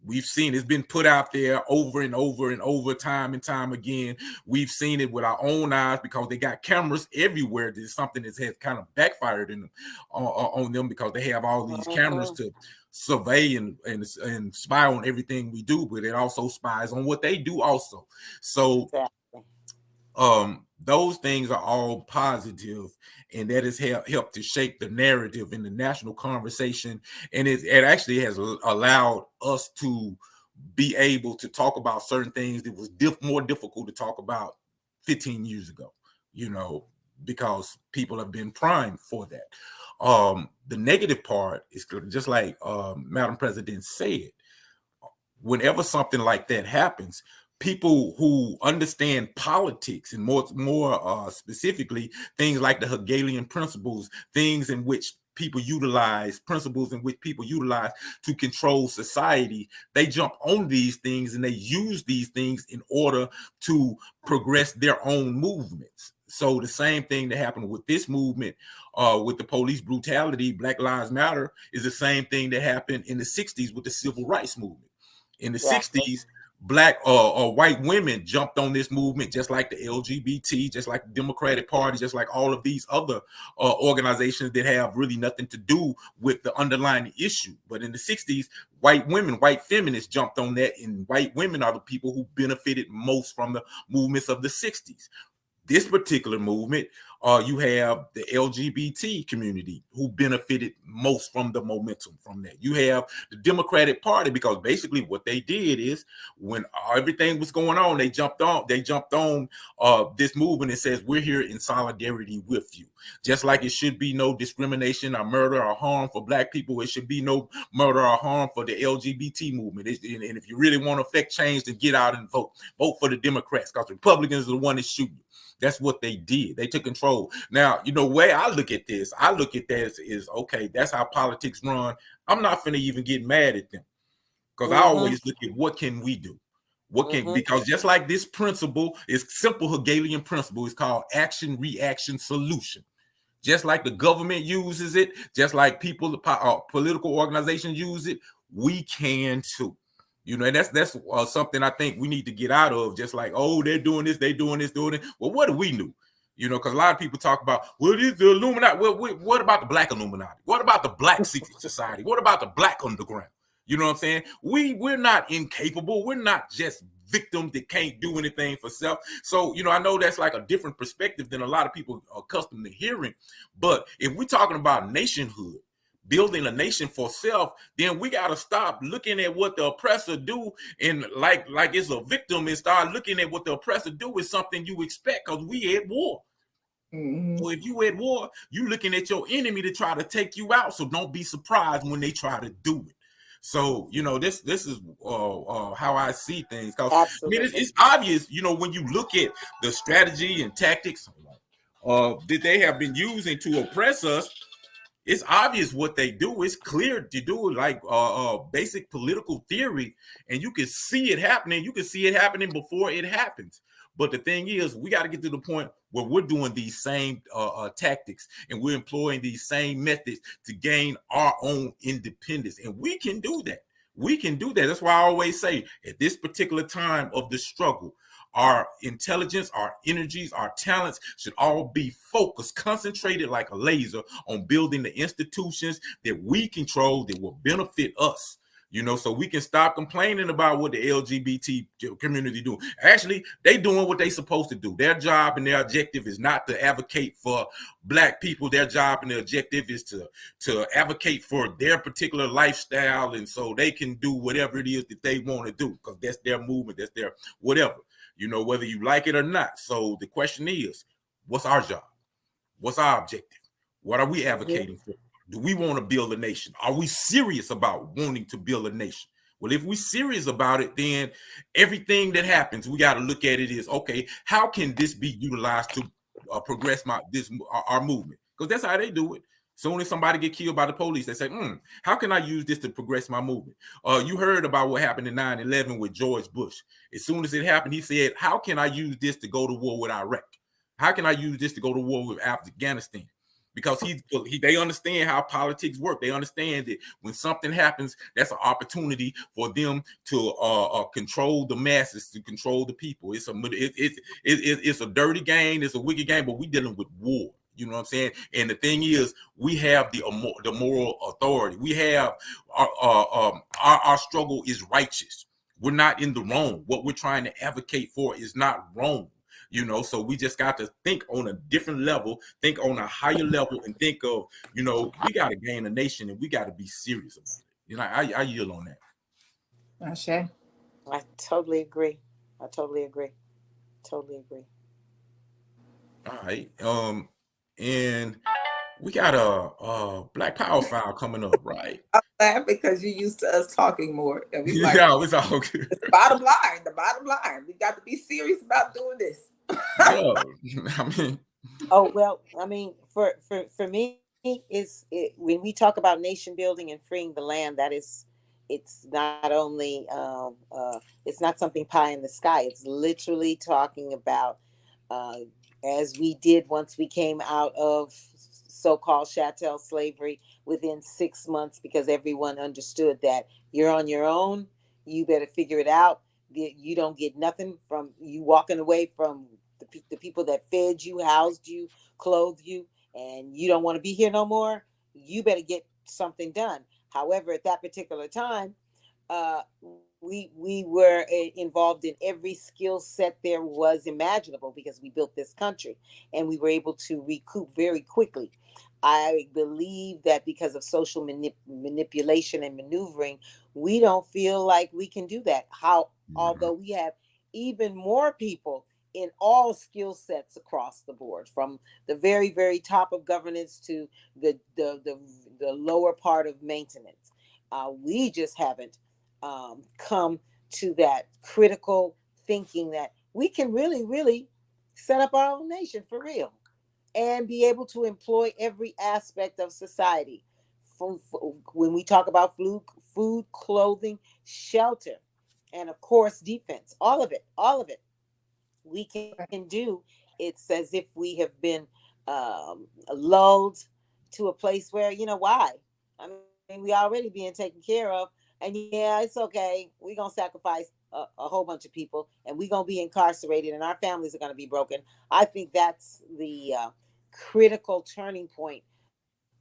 It's been put out there over and over and over, time and time again. We've seen it with our own eyes, because they got cameras everywhere. There's something that has kind of backfired in them, on them, because they have all these cameras to survey and spy on everything we do, but it also spies on what they do also. So those things are all positive, and that has helped to shape the narrative in the national conversation, and it actually has allowed us to be able to talk about certain things that was more difficult to talk about 15 years ago, because people have been primed for that. The negative part is just like Madam President said. Whenever something like that happens, people who understand politics, and more specifically things like the Hegelian principles, things in which people utilize, principles in which people utilize to control society, they jump on these things and they use these things in order to progress their own movements. So the same thing that happened with this movement, with the police brutality, Black Lives Matter, is the same thing that happened in the 60s with the civil rights movement. In the 60s, Black or white women jumped on this movement, just like the LGBT, just like the Democratic Party, just like all of these other organizations that have really nothing to do with the underlying issue. But in the 60s, white women, white feminists jumped on that, and white women are the people who benefited most from the movements of the 60s. This particular movement, you have the LGBT community who benefited most from the momentum from that. You have the Democratic Party, because basically what they did is when everything was going on, they jumped on this movement and says, we're here in solidarity with you. Just like it should be no discrimination or murder or harm for Black people, it should be no murder or harm for the LGBT movement. And if you really want to affect change, then get out and vote for the Democrats, because Republicans are the one that's shooting. That's what they did. They took control. Now, the way I look at this, is okay, that's how politics run. I'm not finna even get mad at them, because I always look at what can we do? Because just like this principle is simple Hegelian principle, it's called action, reaction, solution. Just like the government uses it, just like people, political organizations use it, we can too. And that's something I think we need to get out of. Just like, oh, they're doing this, doing it. Well, what do we do? Because a lot of people talk about, well, this is the Illuminati. Well, what about the Black Illuminati? What about the Black Secret Society? What about the Black Underground? You know what I'm saying? We're not incapable. We're not just victims that can't do anything for self. So, I know that's like a different perspective than a lot of people are accustomed to hearing. But if we're talking about nationhood, building a nation for self, then we got to stop looking at what the oppressor do and like it's a victim, and start looking at what the oppressor do is something you expect, because we at war. So if you at war, you looking at your enemy to try to take you out. So don't be surprised when they try to do it. So, this is how I see things. Because it's obvious, when you look at the strategy and tactics that they have been using to oppress us, it's obvious what they do. It's clear to do like basic political theory, and you can see it happening. You can see it happening before it happens. But the thing is, we got to get to the point where we're doing these same tactics, and we're employing these same methods to gain our own independence. And we can do that. We can do that. That's why I always say, at this particular time of the struggle, our intelligence, our energies, our talents should all be focused, concentrated like a laser on building the institutions that we control that will benefit us. So we can stop complaining about what the LGBT community do. Actually, they doing what they supposed to do. Their job and their objective is not to advocate for Black people. Their job and their objective is to advocate for their particular lifestyle, and so they can do whatever it is that they want to do, because that's their movement, that's their whatever. Whether you like it or not. So the question is, what's our job? What's our objective? What are we advocating for? Do we want to build a nation? Are we serious about wanting to build a nation? Well, if we're serious about it, then everything that happens, we got to look at it as, okay, how can this be utilized to progress our movement? Because that's how they do it. Soon as somebody get killed by the police, they say, how can I use this to progress my movement? You heard about what happened in 9/11 with George Bush. As soon as it happened, he said, how can I use this to go to war with Iraq? How can I use this to go to war with Afghanistan? Because they understand how politics work. They understand that when something happens, that's an opportunity for them to control the masses, to control the people. It's a dirty game. It's a wicked game, but we're dealing with war. You know what I'm saying? And the thing is, we have the moral authority. We have our struggle is righteous. We're not in the wrong. What we're trying to advocate for is not wrong. So we just got to think on a different level, think on a higher level, and think of, we got to gain a nation, and we got to be serious about it. I yield on that. Ashe. I totally agree. Totally agree. All right. And we got a Black Power file coming up, right? I'm laughing because you're used to us talking more. And we like, yeah, it's all good. The bottom line. We got to be serious about doing this. Yeah, I mean. Oh, well, I mean, for me, when we talk about nation building and freeing the land, it's not only it's not something pie in the sky. It's literally talking about uh, as we did once we came out of so-called chattel slavery within 6 months, because everyone understood that you're on your own. You better figure it out. You don't get nothing from you walking away from the people that fed you, housed you, clothed you, and you don't want to be here no more. You better get something done. However, at that particular time, uh, we were involved in every skill set there was imaginable, because we built this country and we were able to recoup very quickly. I believe that because of social manipulation and maneuvering, we don't feel like we can do that. Although we have even more people in all skill sets across the board, from the very, very top of governance to the lower part of maintenance. We just haven't come to that critical thinking that we can really, really set up our own nation for real and be able to employ every aspect of society. When we talk about food, clothing, shelter, and of course, defense, all of it, we can do. It's as if we have been lulled to a place where, why? I mean, we already being taken care of. And yeah, it's okay. We're going to sacrifice a whole bunch of people, and we're going to be incarcerated, and our families are going to be broken. I think that's the critical turning point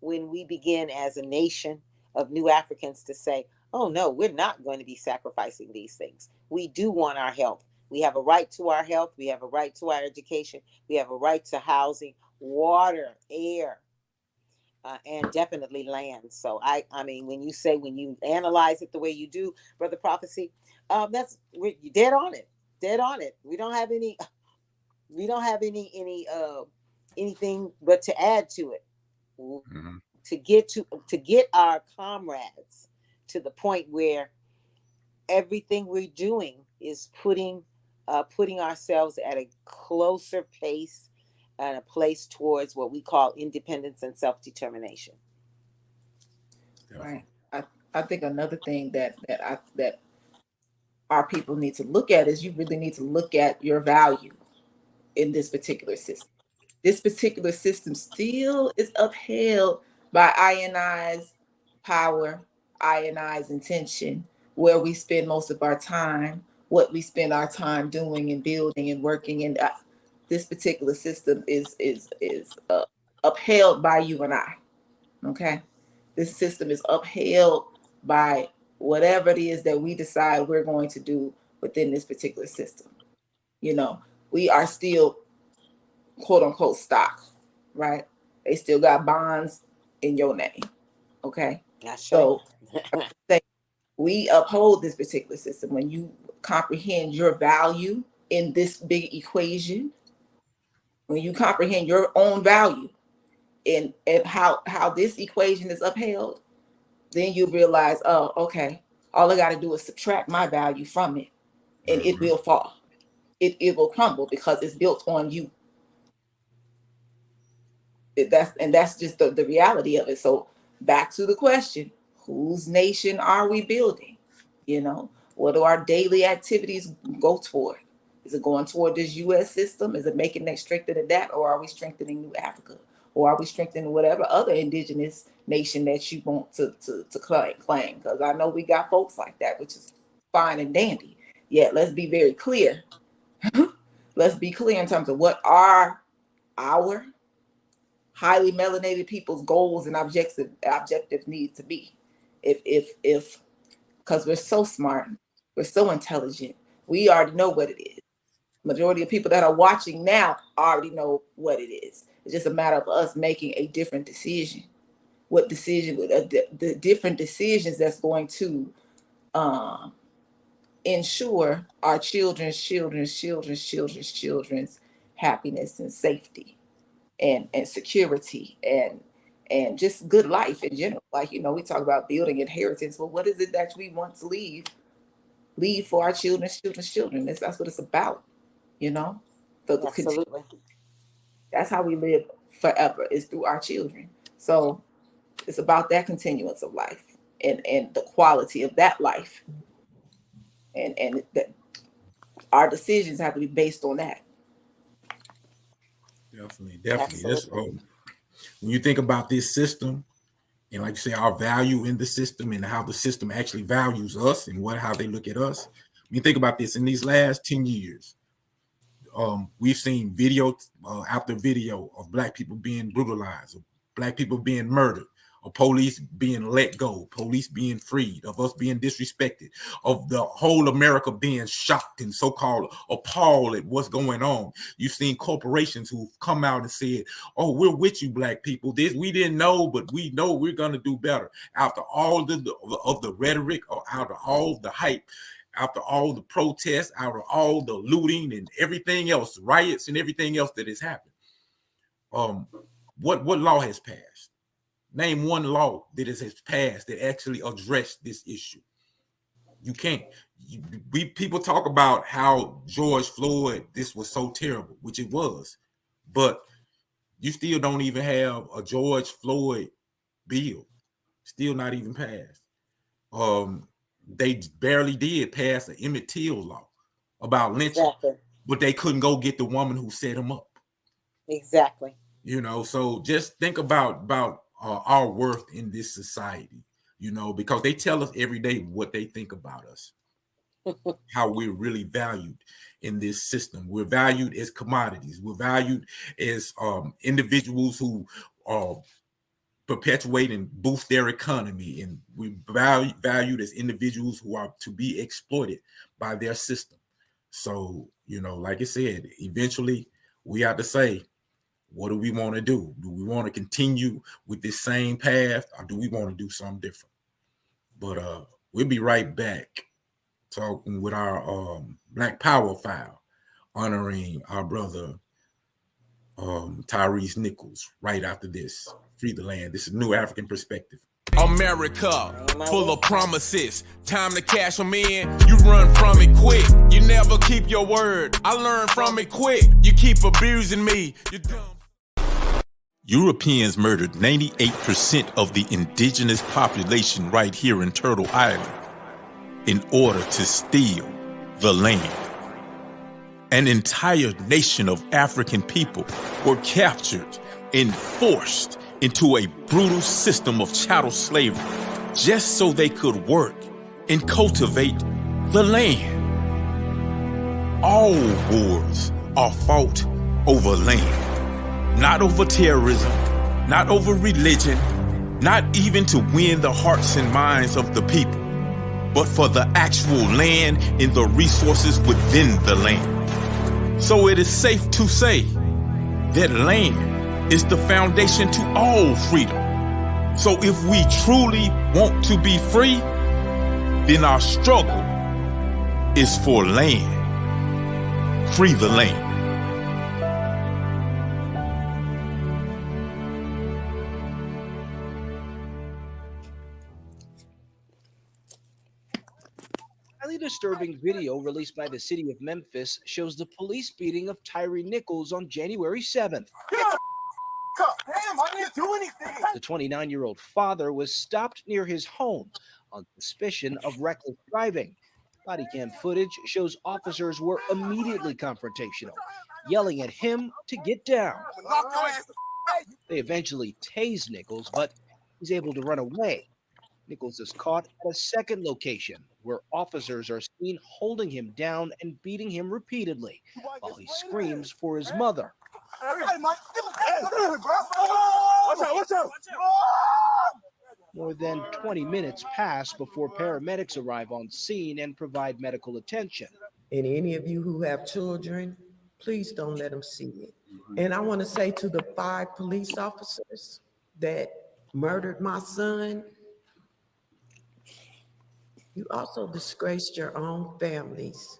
when we begin as a nation of new Africans to say, oh no, we're not going to be sacrificing these things. We do want our health. We have a right to our health. We have a right to our education. We have a right to housing, water, air, and definitely land. So I mean, when you analyze it the way you do, Brother Prophecy, you're dead on it, dead on it. We don't have any anything but to add to it. Mhm. To get our comrades to the point where everything we're doing is putting ourselves at a closer pace and a place towards what we call independence and self-determination. Right. I think another thing that our people need to look at is you really need to look at your value in this particular system. This particular system still is upheld by ionized power, ionized intention, where we spend most of our time, what we spend our time doing and building and working. And this particular system is upheld by you and I. Okay, this system is upheld by whatever it is that we decide we're going to do within this particular system. You know, we are still quote unquote stock, right? They still got bonds in your name. Okay. That's right. So we uphold this particular system. When you comprehend your value in this big equation, when you comprehend your own value and how this equation is upheld, then you realize, oh, okay, all I got to do is subtract my value from it, and it will fall. It will crumble because it's built on you. That's just the reality of it. So back to the question, whose nation are we building? You know, what do our daily activities go toward? Is it going toward this US system? Is it making that strengthening that, or are we strengthening New Africa? Or are we strengthening whatever other indigenous nation that you want to claim? Because I know we got folks like that, which is fine and dandy. Yet let's be very clear. Let's be clear in terms of what are our highly melanated people's goals and objectives need to be. If because we're so smart, we're so intelligent, we already know what it is. Majority of people that are watching now already know what it is. It's just a matter of us making a different decision. What decision? The different decisions that's going to ensure our children's happiness and safety and security and just good life in general. Like, we talk about building inheritance. Well, what is it that we want to leave for our children's children? That's what it's about, you know. Absolutely. That's how we live forever, is through our children. So it's about that continuance of life and the quality of that life. And that our decisions have to be based on that. Definitely. Absolutely. When you think about this system, and like you say, our value in the system and how the system actually values us and how they look at us. When you think about this, in these last 10 years, we've seen video after video of Black people being brutalized, of Black people being murdered, of police being let go, police being freed, of us being disrespected, of the whole America being shocked and so-called appalled at what's going on. You've seen corporations who've come out and said, oh, we're with you, Black people. This we didn't know, but we know we're going to do better. After all of the rhetoric, or out of all the hype, after all the protests, out of all the looting and everything else, riots and everything else that has happened, what law has passed? Name one law that has passed that actually addressed this issue. You can't. People talk about how George Floyd, this was so terrible, which it was, but you still don't even have a George Floyd bill, still not even passed. They barely did pass an Emmett Till law about lynching, Exactly. but they couldn't go get the woman who set him up. Exactly. You know, so just think about our worth in this society, you know, because they tell us every day what they think about us, how we're really valued in this system. We're valued as commodities. We're valued as individuals who perpetuate and boost their economy, and we valued as individuals who are to be exploited by their system. So, you know, like I said, eventually we have to say, what do we want to do? Do we want to continue with this same path, or do we want to do something different? But we'll be right back talking with our Black Power File, honoring our brother Tyrese Nichols right after this. Free the land. This is New African Perspective. Amerikkka, full of promises. Time to cash them in. You run from it quick. You never keep your word. I learned from it quick. You keep abusing me. You dumb. Europeans murdered 98% of the indigenous population right here in Turtle Island in order to steal the land. An entire nation of African people were captured and forced into a brutal system of chattel slavery just so they could work and cultivate the land. All wars are fought over land. Not over terrorism, not over religion, not even to win the hearts and minds of the people, but for the actual land and the resources within the land. So it is safe to say that land is the foundation to all freedom. So if we truly want to be free, then our struggle is for land. Free the land. Highly disturbing video released by the city of Memphis shows the police beating of Tyree Nichols on January 7th. Damn, I didn't do anything. The 29-year-old father was stopped near his home on suspicion of reckless driving. Body cam footage shows officers were immediately confrontational, yelling at him to get down. They eventually tased Nichols, but he's able to run away. Nichols is caught at a second location where officers are seen holding him down and beating him repeatedly while he screams for his mother. More than 20 minutes pass before paramedics arrive on scene and provide medical attention. And any of you who have children, please don't let them see it. And I want to say to the 5 police officers that murdered my son, you also disgraced your own families.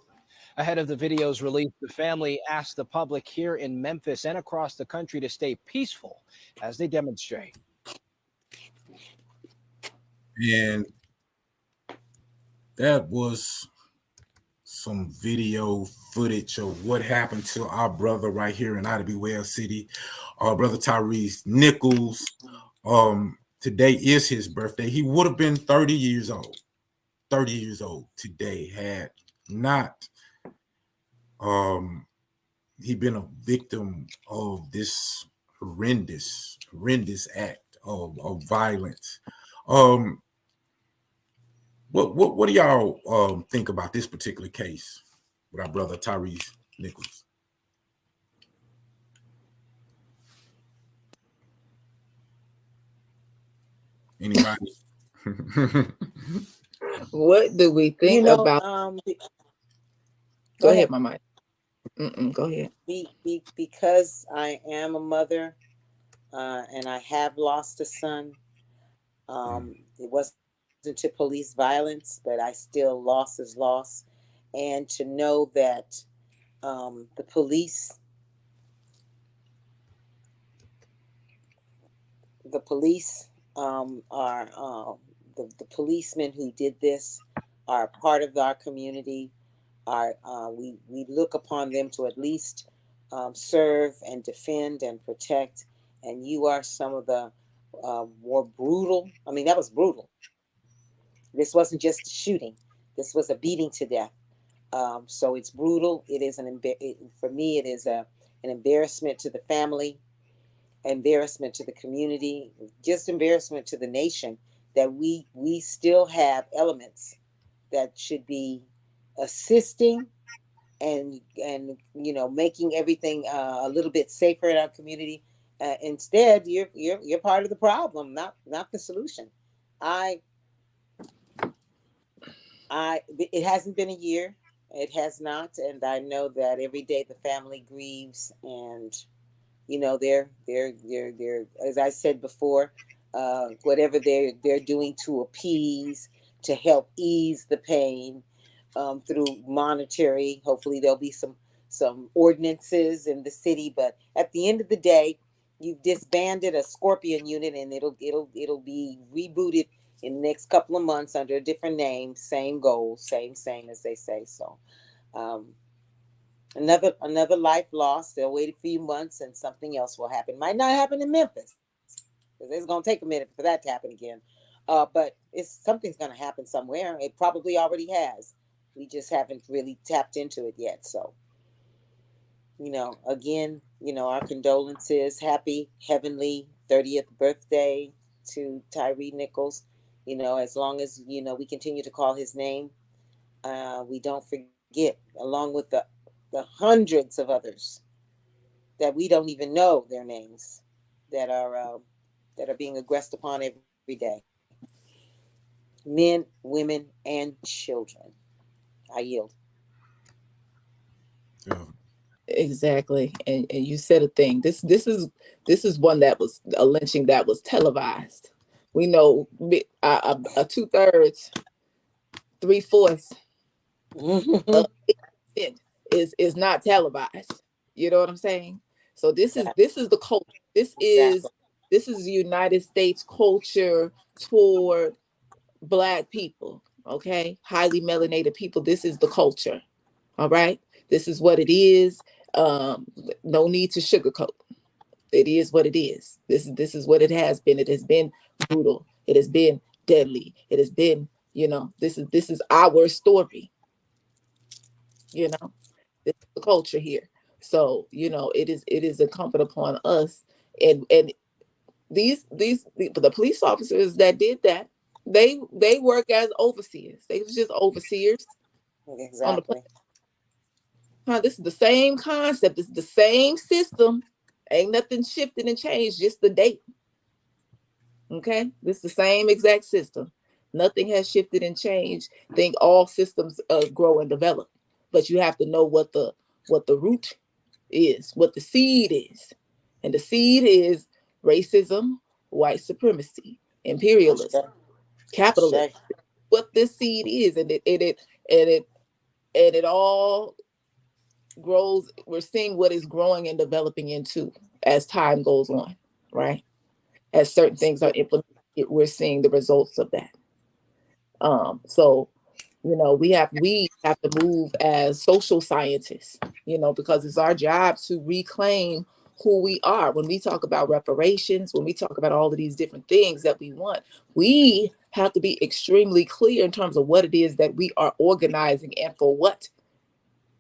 Ahead of the video's release, the family asked the public here in Memphis and across the country to stay peaceful as they demonstrate. And that was some video footage of what happened to our brother right here in Ida B. Wales City, our brother Tyrese Nichols. Today is his birthday. He would have been 30 years old. 30 years old today had not he been a victim of this horrendous act of violence. What do y'all think about this particular case with our brother Tyrese Nichols? Anybody? What do we think about? Go ahead, my mic. Go ahead. Because I am a mother and I have lost a son, it wasn't to police violence, but I still loss is loss. And to know that the police are the policemen who did this are part of our community. We look upon them to at least serve and defend and protect. And you are some of the more brutal. I mean, that was brutal. This wasn't just a shooting. This was a beating to death. So it's brutal. It is for me. It is an embarrassment to the family, embarrassment to the community, just embarrassment to the nation that we still have elements that should be assisting and making everything a little bit safer in our community. Instead, you're part of the problem, not the solution. It hasn't been a year. It has not, and I know that every day the family grieves, and they're as I said before, whatever they're doing to appease, to help ease the pain through monetary. Hopefully there'll be some ordinances in the city, but at the end of the day, you've disbanded a Scorpion unit, and it'll be rebooted in the next couple of months under a different name, same goal, same as they say. So another life lost. They'll wait a few months and something else will happen. Might not happen in Memphis, because it's going to take a minute for that to happen again. But something's going to happen somewhere. It probably already has. We just haven't really tapped into it yet. So, again, our condolences. Happy heavenly 30th birthday to Tyree Nichols. As long as, we continue to call his name, we don't forget, along with the hundreds of others that we don't even know their names, that are being aggressed upon every day. Men, women, and children. I yield. Exactly, and you said a thing. This is one that was a lynching that was televised. We know a 2/3, 3/4 is not televised. You know what I'm saying? So this is the culture. This is United States culture toward Black people. Okay, highly melanated people. This is the culture. All right, this is what it is. No need to sugarcoat. It is what it is. This is what it has been. It has been brutal. It has been deadly. It has been, this is our story. This is the culture here. So, it is incumbent upon us, and the police officers that did that, they work as overseers. They was just overseers. Exactly. This is the same concept. This is the same system. Ain't nothing shifted and changed, just the date. Okay, this is the same exact system. Nothing has shifted and changed. I think all systems grow and develop, but you have to know what the root is, what the seed is, and the seed is racism, white supremacy, imperialism, capitalism. What this seed is, and it all grows. We're seeing what is growing and developing into as time goes on, right? As certain things are implemented, we're seeing the results of that. So, we have to move as social scientists, because it's our job to reclaim who we are. When we talk about reparations, when we talk about all of these different things that we want, we have to be extremely clear in terms of what it is that we are organizing and for what.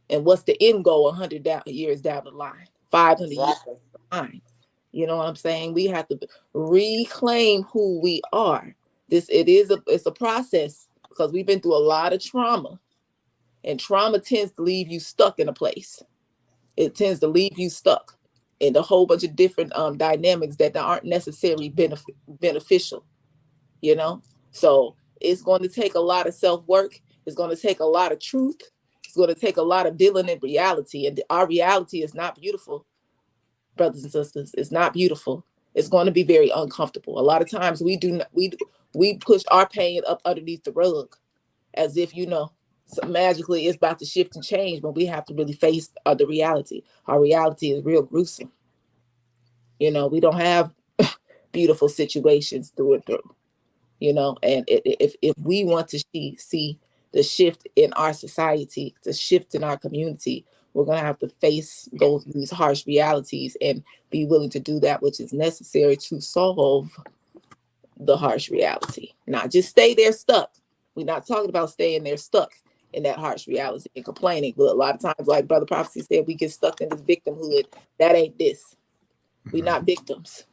And what's the end goal 100 years down the line, 500 years down the line. You know what I'm saying? We have to reclaim who we are. It's a process because we've been through a lot of trauma, and trauma tends to leave you stuck in a place. It tends to leave you stuck in a whole bunch of different dynamics that aren't necessarily beneficial, you know? So it's going to take a lot of self-work. It's going to take a lot of truth. It's going to take a lot of dealing in reality. And our reality is not beautiful, brothers and sisters. It's not beautiful. It's going to be very uncomfortable. A lot of times we push our pain up underneath the rug as if, so magically it's about to shift and change, but we have to really face the reality. Our reality is real gruesome. We don't have beautiful situations through and through, and if we want to see the shift in our society, the shift in our community, we're going to have to face these harsh realities and be willing to do that which is necessary to solve the harsh reality, not just stay there stuck. We're not talking about staying there stuck in that harsh reality and complaining. But a lot of times, like Brother Prophecy said, we get stuck in this victimhood. That ain't this. We're not victims.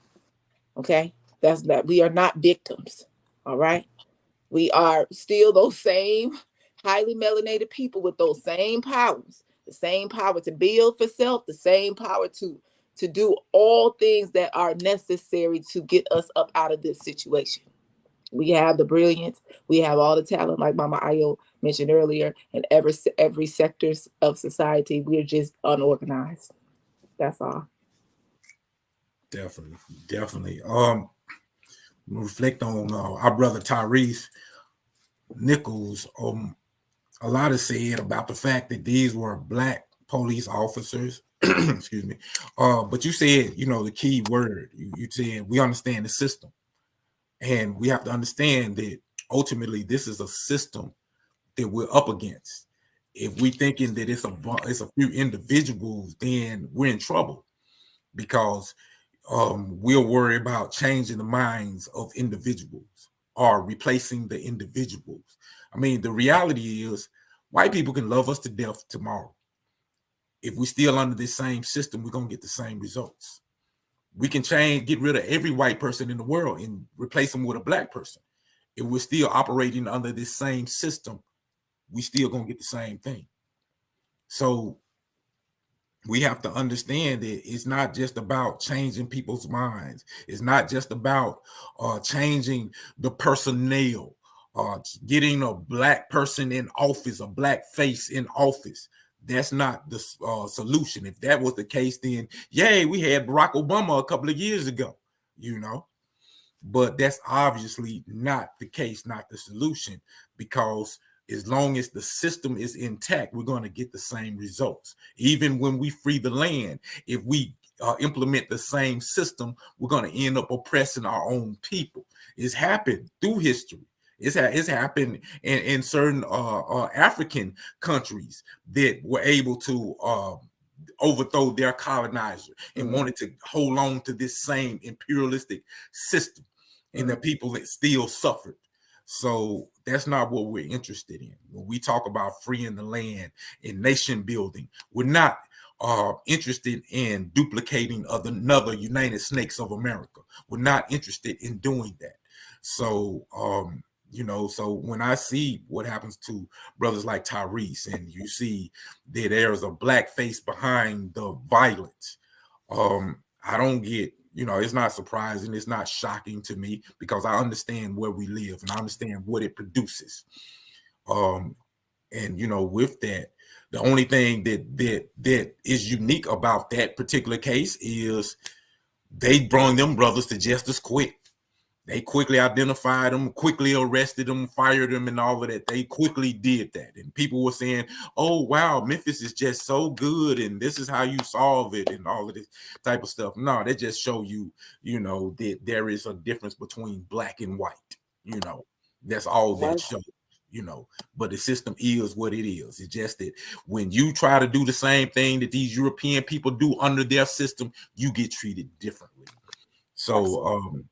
Okay? That's that. We are not victims. All right? We are still those same highly melanated people with those same powers, the same power to build for self, the same power to do all things that are necessary to get us up out of this situation. We have the brilliance, we have all the talent, like Mama Ayo mentioned earlier, in every sectors of society. We're just unorganized. That's all. Definitely. Reflect on our brother Tyrese Nichols. A lot is said about the fact that these were Black police officers. Excuse me. But you said, the key word. You said we understand the system. And we have to understand that ultimately this is a system that we're up against. If we thinking that it's a few individuals, then we're in trouble because we'll worry about changing the minds of individuals or replacing the individuals. I mean, the reality is white people can love us to death tomorrow. If we're still under this same system, we're going to get the same results. We can get rid of every white person in the world and replace them with a Black person. If we're still operating under this same system, we still gonna get the same thing. So we have to understand that it's not just about changing people's minds. It's not just about changing the personnel, getting a Black person in office, a Black face in office. That's not the solution. If that was the case, then yay, we had Barack Obama a couple of years ago, But that's obviously not the case, not the solution, because as long as the system is intact, we're going to get the same results. Even when we free the land, if we implement the same system, we're going to end up oppressing our own people. It's happened through history. It's happened in certain African countries that were able to overthrow their colonizer and wanted to hold on to this same imperialistic system, and the people that still suffered. So that's not what we're interested in. When we talk about freeing the land and nation building, we're not interested in duplicating another United States of America. We're not interested in doing that. So so when I see what happens to brothers like Tyrese, and you see that there's a Black face behind the violence, I don't get, it's not surprising. It's not shocking to me because I understand where we live and I understand what it produces. And with that, the only thing that is unique about that particular case is they brought them brothers to justice quick. They quickly identified them, quickly arrested them, fired them, and all of that. They quickly did that. And people were saying, oh, wow, Memphis is just so good, and this is how you solve it, and all of this type of stuff. No, they just show you, that there is a difference between Black and white. That's all that shows. but the system is what it is. It's just that when you try to do the same thing that these European people do under their system, you get treated differently. So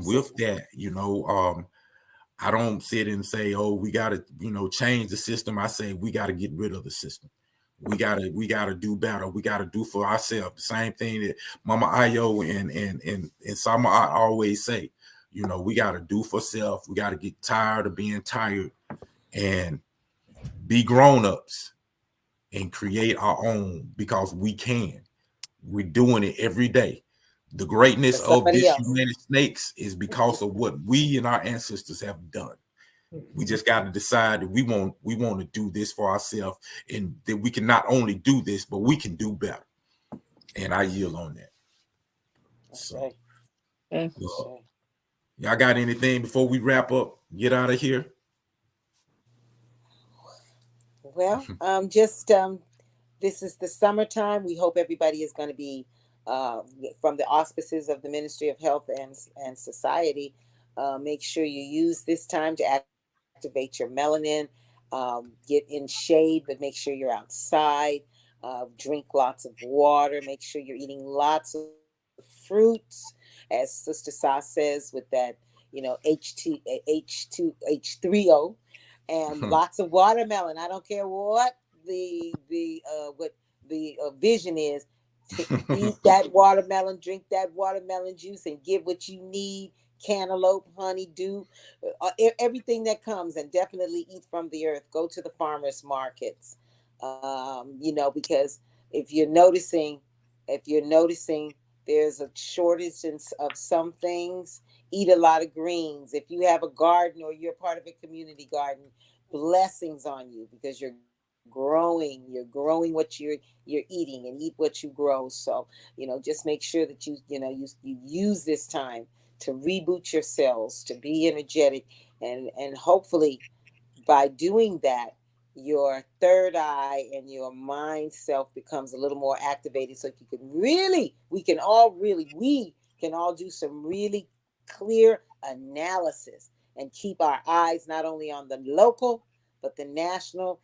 with that, I don't sit and say, oh, we got to, change the system. I say we got to get rid of the system. We gotta do better. We gotta do for ourselves. The same thing that Mama Ayo and Sama always say. We gotta do for self. We gotta get tired of being tired and be grown-ups and create our own, because we can. We're doing it every day. The greatness of this United Snakes is because of what we and our ancestors have done. We just got to decide that we want to do this for ourselves, and that we can not only do this, but we can do better. And I yield on that. So, y'all got anything before we wrap up? Get out of here. Well, this is the summertime. We hope everybody is going to be from the auspices of the Ministry of Health and Society. Make sure you use this time to activate your melanin, get in shade, but make sure you're outside, drink lots of water, make sure you're eating lots of fruits, as Sister Sa says, with that, H3O, and lots of watermelon. I don't care what the vision is. Eat that watermelon, drink that watermelon juice, and get what you need. Cantaloupe, honeydew, everything that comes, and definitely eat from the earth. Go to the farmers markets, because if you're noticing there's a shortage of some things. Eat a lot of greens. If you have a garden or you're part of a community garden, blessings on you, because you're growing what you're eating, and eat what you grow. So just make sure that you use this time to reboot your cells, to be energetic, and hopefully by doing that, your third eye and your mind self becomes a little more activated, so you can we can all do some really clear analysis and keep our eyes not only on the local, but the national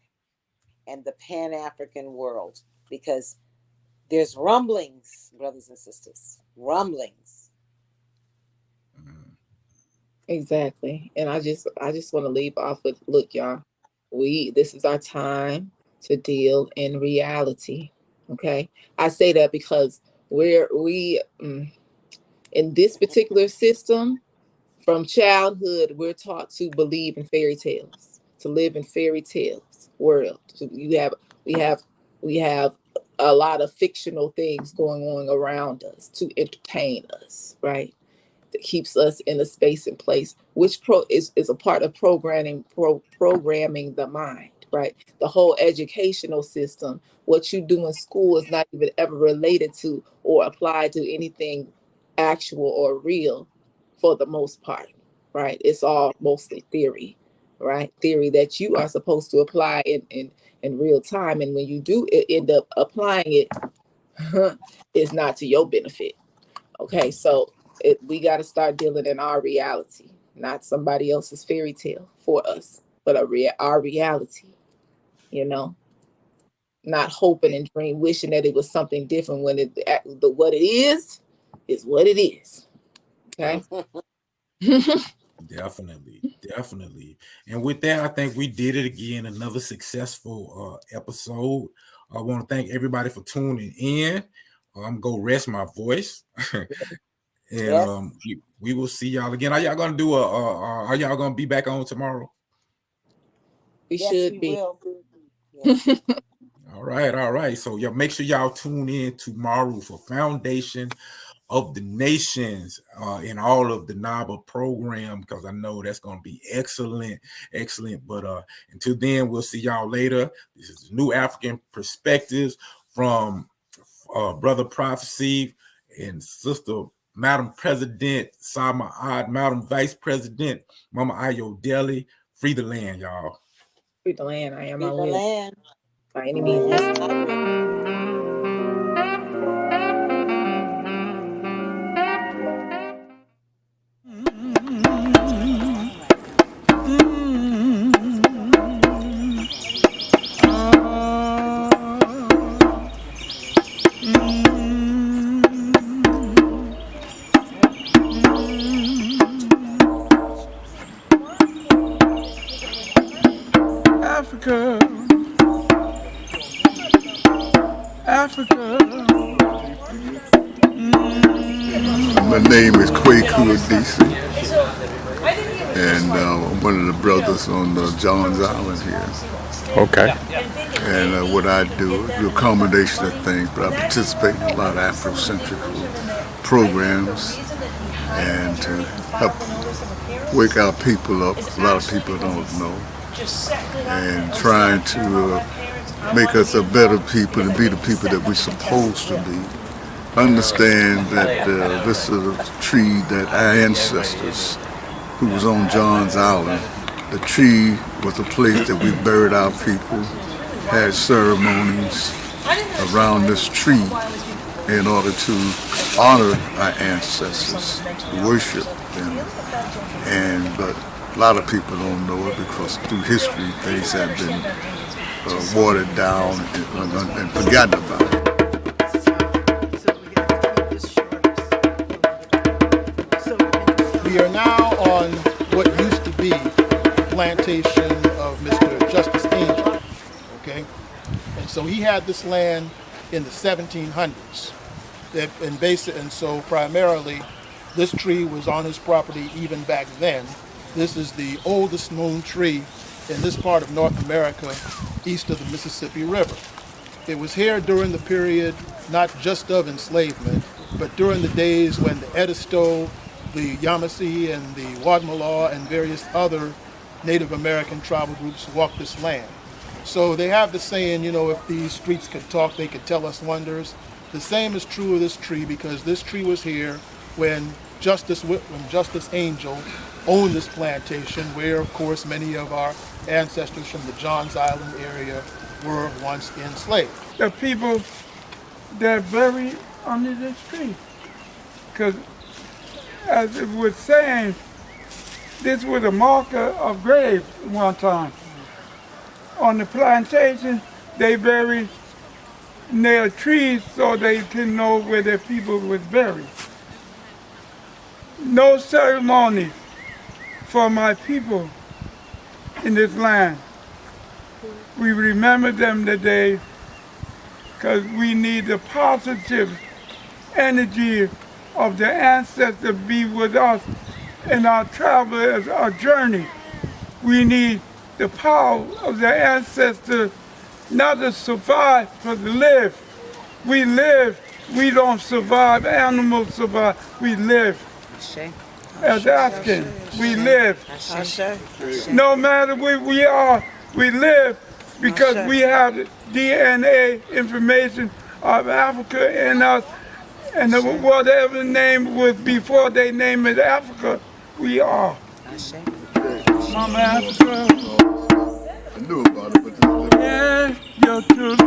and the Pan-African world, because there's rumblings, brothers and sisters, rumblings. Exactly. And I just want to leave off with, look, y'all, this is our time to deal in reality. Okay. I say that because we in this particular system, from childhood, we're taught to believe in fairy tales, to live in fairy tales world. We have a lot of fictional things going on around us to entertain us, right? That keeps us in a space and place, which is a part of programming the mind, right? The whole educational system, what you do in school is not even ever related to or applied to anything actual or real for the most part, right? It's all mostly theory, right? Theory that you are supposed to apply in real time. And when you do end up applying it, it's not to your benefit. Okay, so we got to start dealing in our reality, not somebody else's fairy tale for us, but our reality, not hoping and wishing that it was something different when what it is what it is. Okay. Definitely. And with that, I think we did it again. Another successful episode. I want to thank everybody for tuning in. I'm going to rest my voice. And we will see y'all again. Are y'all gonna do are y'all gonna be back on tomorrow? We should be. Yes. All right. So y'all make sure y'all tune in tomorrow for Foundation of the Nations in all of the NABA program, because I know that's gonna be excellent. But until then, we'll see y'all later. This is New Afrikan Perspectives from Brother Prophecy and Sister Madam President Sama Ad, Madam Vice President Mama Ayo Deli. Free the land, y'all. Free the land. I am Free my the will. land. By any means necessary. Africa. My name is Kwaku DC, and I'm one of the brothers on Johns Island here. Okay. And what I do a combination of things, but I participate in a lot of Afrocentric programs and to help wake our people up. A lot of people don't know. And trying to make us a better people and be the people that we're supposed to be. Understand that this is a tree that our ancestors, who was on Johns Island, the tree was a place that we buried our people, had ceremonies around this tree in order to honor our ancestors, worship them. But a lot of people don't know it because through history things have been watered down and forgotten about. We are now on what used to be plantation of Mr. Justice Angel, okay? And so he had this land in the 1700s. And so primarily, this tree was on his property even back then. This is the oldest known tree in this part of North America, east of the Mississippi River. It was here during the period, not just of enslavement, but during the days when the Edisto, the Yamasee, and the Wadmalaw, and various other Native American tribal groups walked this land. So they have the saying, if these streets could talk, they could tell us wonders. The same is true of this tree, because this tree was here when Justice Angel owned this plantation, where, of course, many of our ancestors from the Johns Island area were once enslaved. The people that are buried under this tree, because as it was saying, this was a marker of graves one time. On the plantation, they buried near trees so they can know where their people was buried. No ceremony for my people in this land. We remember them today because we need the positive energy of the ancestors be with us in our travel, as our journey. We need the power of the ancestors not to survive, but to live. We live, we don't survive, animals survive, we live. As African, we live. No matter where we are, we live because we have the DNA information of Africa in us, and whatever name was before they named it Africa, we are. Mama Africa. I knew about it, but yeah, your truth.